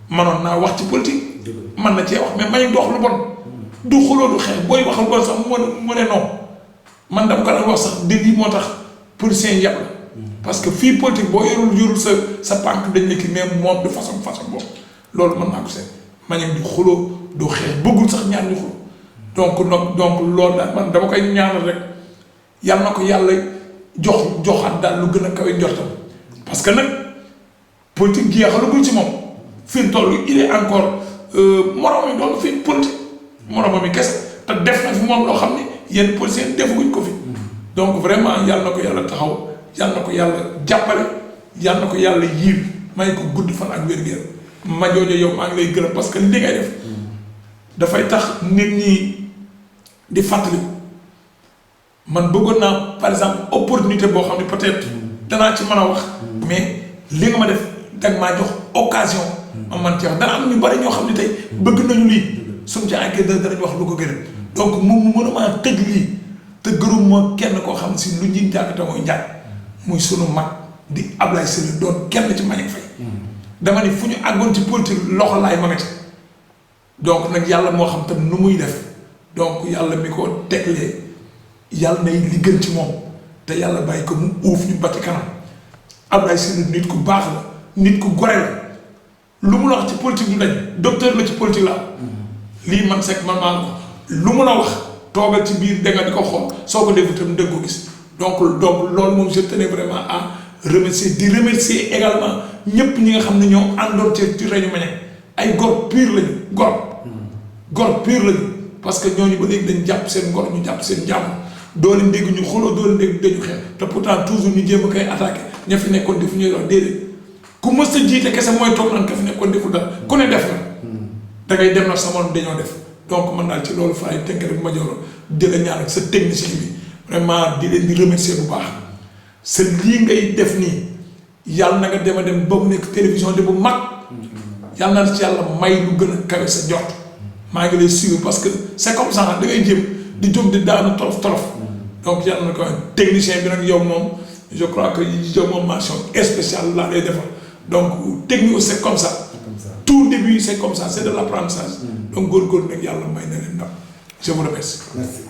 manoon naa wax ci politique man na cee wax mais Maniang du wax lu bon du xuloo du xeex booy wax lu bon sax mu ne non man dama ko daan wax sax dégg yi moo tax politicien yàpp la parce que fii politique boo yorul sa pànk dañ nekk mais moom de façon boobu loolu mën naa ko seet Maniang du xuloo du xeex bëggul sax ñaar ñu xuloo donc loolu daal man dama koy ñaanal rek yàlla na ko yàlla joxaat daal lu gën a kawe njortam parce que nag politique jeexalagul ci moom fi mu toll il est encore moroom yi doon fi politique moroomam yi kese te def na fi moom loo xam ne yenn politiciens defaguñ ko fi donc vraiment yàlla na ko yàlla taxaw yàlla na ko yàlla jàppale yàlla na ko yàlla yiir may ko gudd fan ak wér-gu-yaram ma joojo yow maa ngi lay gërëm parce que li ngay def dafay tax nit ñi di fàttali man bëggoon naa par exemple opportunité boo xam ne peut-être danaa ci mën a wax mais li nga ma def dag maa jox occasion ma man ci wax dana am ñu bari ñoo xam ne tey bëgg nañu lii suñ ci àggee danañ wax lu ko gërëm donc moom mu mën a maa tëj lii te gërëm moo kenn koo xam si lu ñuy njàkk te mooy njàkk muy sunu mag di Ablaye Sylla doon kenn ci Maniang Faye dama ni fu ñu àggoon ci politique loxo laay ma nga ci donc nag yàlla moo xam tam nu muy def donc yàlla mi ko teglee yàlla nay li gën ci moom te yàlla bàyyi ko mu uuf ñu bati kanam Ablaye Sylla nit ku baax la nit ku gore la lu mu la wax ci politique du dañ docteur la ci politique la lii man sekk man maa la ko lu mu la wax toogal ci biir da nga di ko xool soo ko def itam dëgg ko gis donc loolu moom je tenais vraiment à di remercier également ñëpp ñi nga xam ne ñoo àndoon ci rajo Maniang ay gor pur lañu gor pur lañu parce que ñooñu ba léegi dañ jàpp seen ngor ñu jàpp seen jàmm doo leen dégg ñu xuloo doo leen dégg dañu xeex te pourtant toujours ñu jéem a koy attaqué ña fi nekkoon defu ñuy wax déedéet ku mës a jiite kese mooy toog naan ka fi nekkoon deful dara ku ne def na da ngay dem nag sa morom dañoo def donc man daal ci loolu faay tënk rek ma jox di la ñaan ak sa technicien bi vraiment di leen di remercier bu baax sa lii ngay def nii yàlla na nga dem a dem ba mu nekk télévision de bu mag yàlla na ci yàlla may lu gën a kawe sa jot maa ngi lay suivre parce que c'est comme ça da ngay jéem di jóg di daanu tolof donc yàlla na ko technicien bi nag yow moom je crois que yow moom mention spéciale laa lay defal donc technique c'est comme ça tout début c'est comme ça c'est de l'apprentissage donc góorgóorlu nag yàlla may na leen ndam je vous remercie. Merci.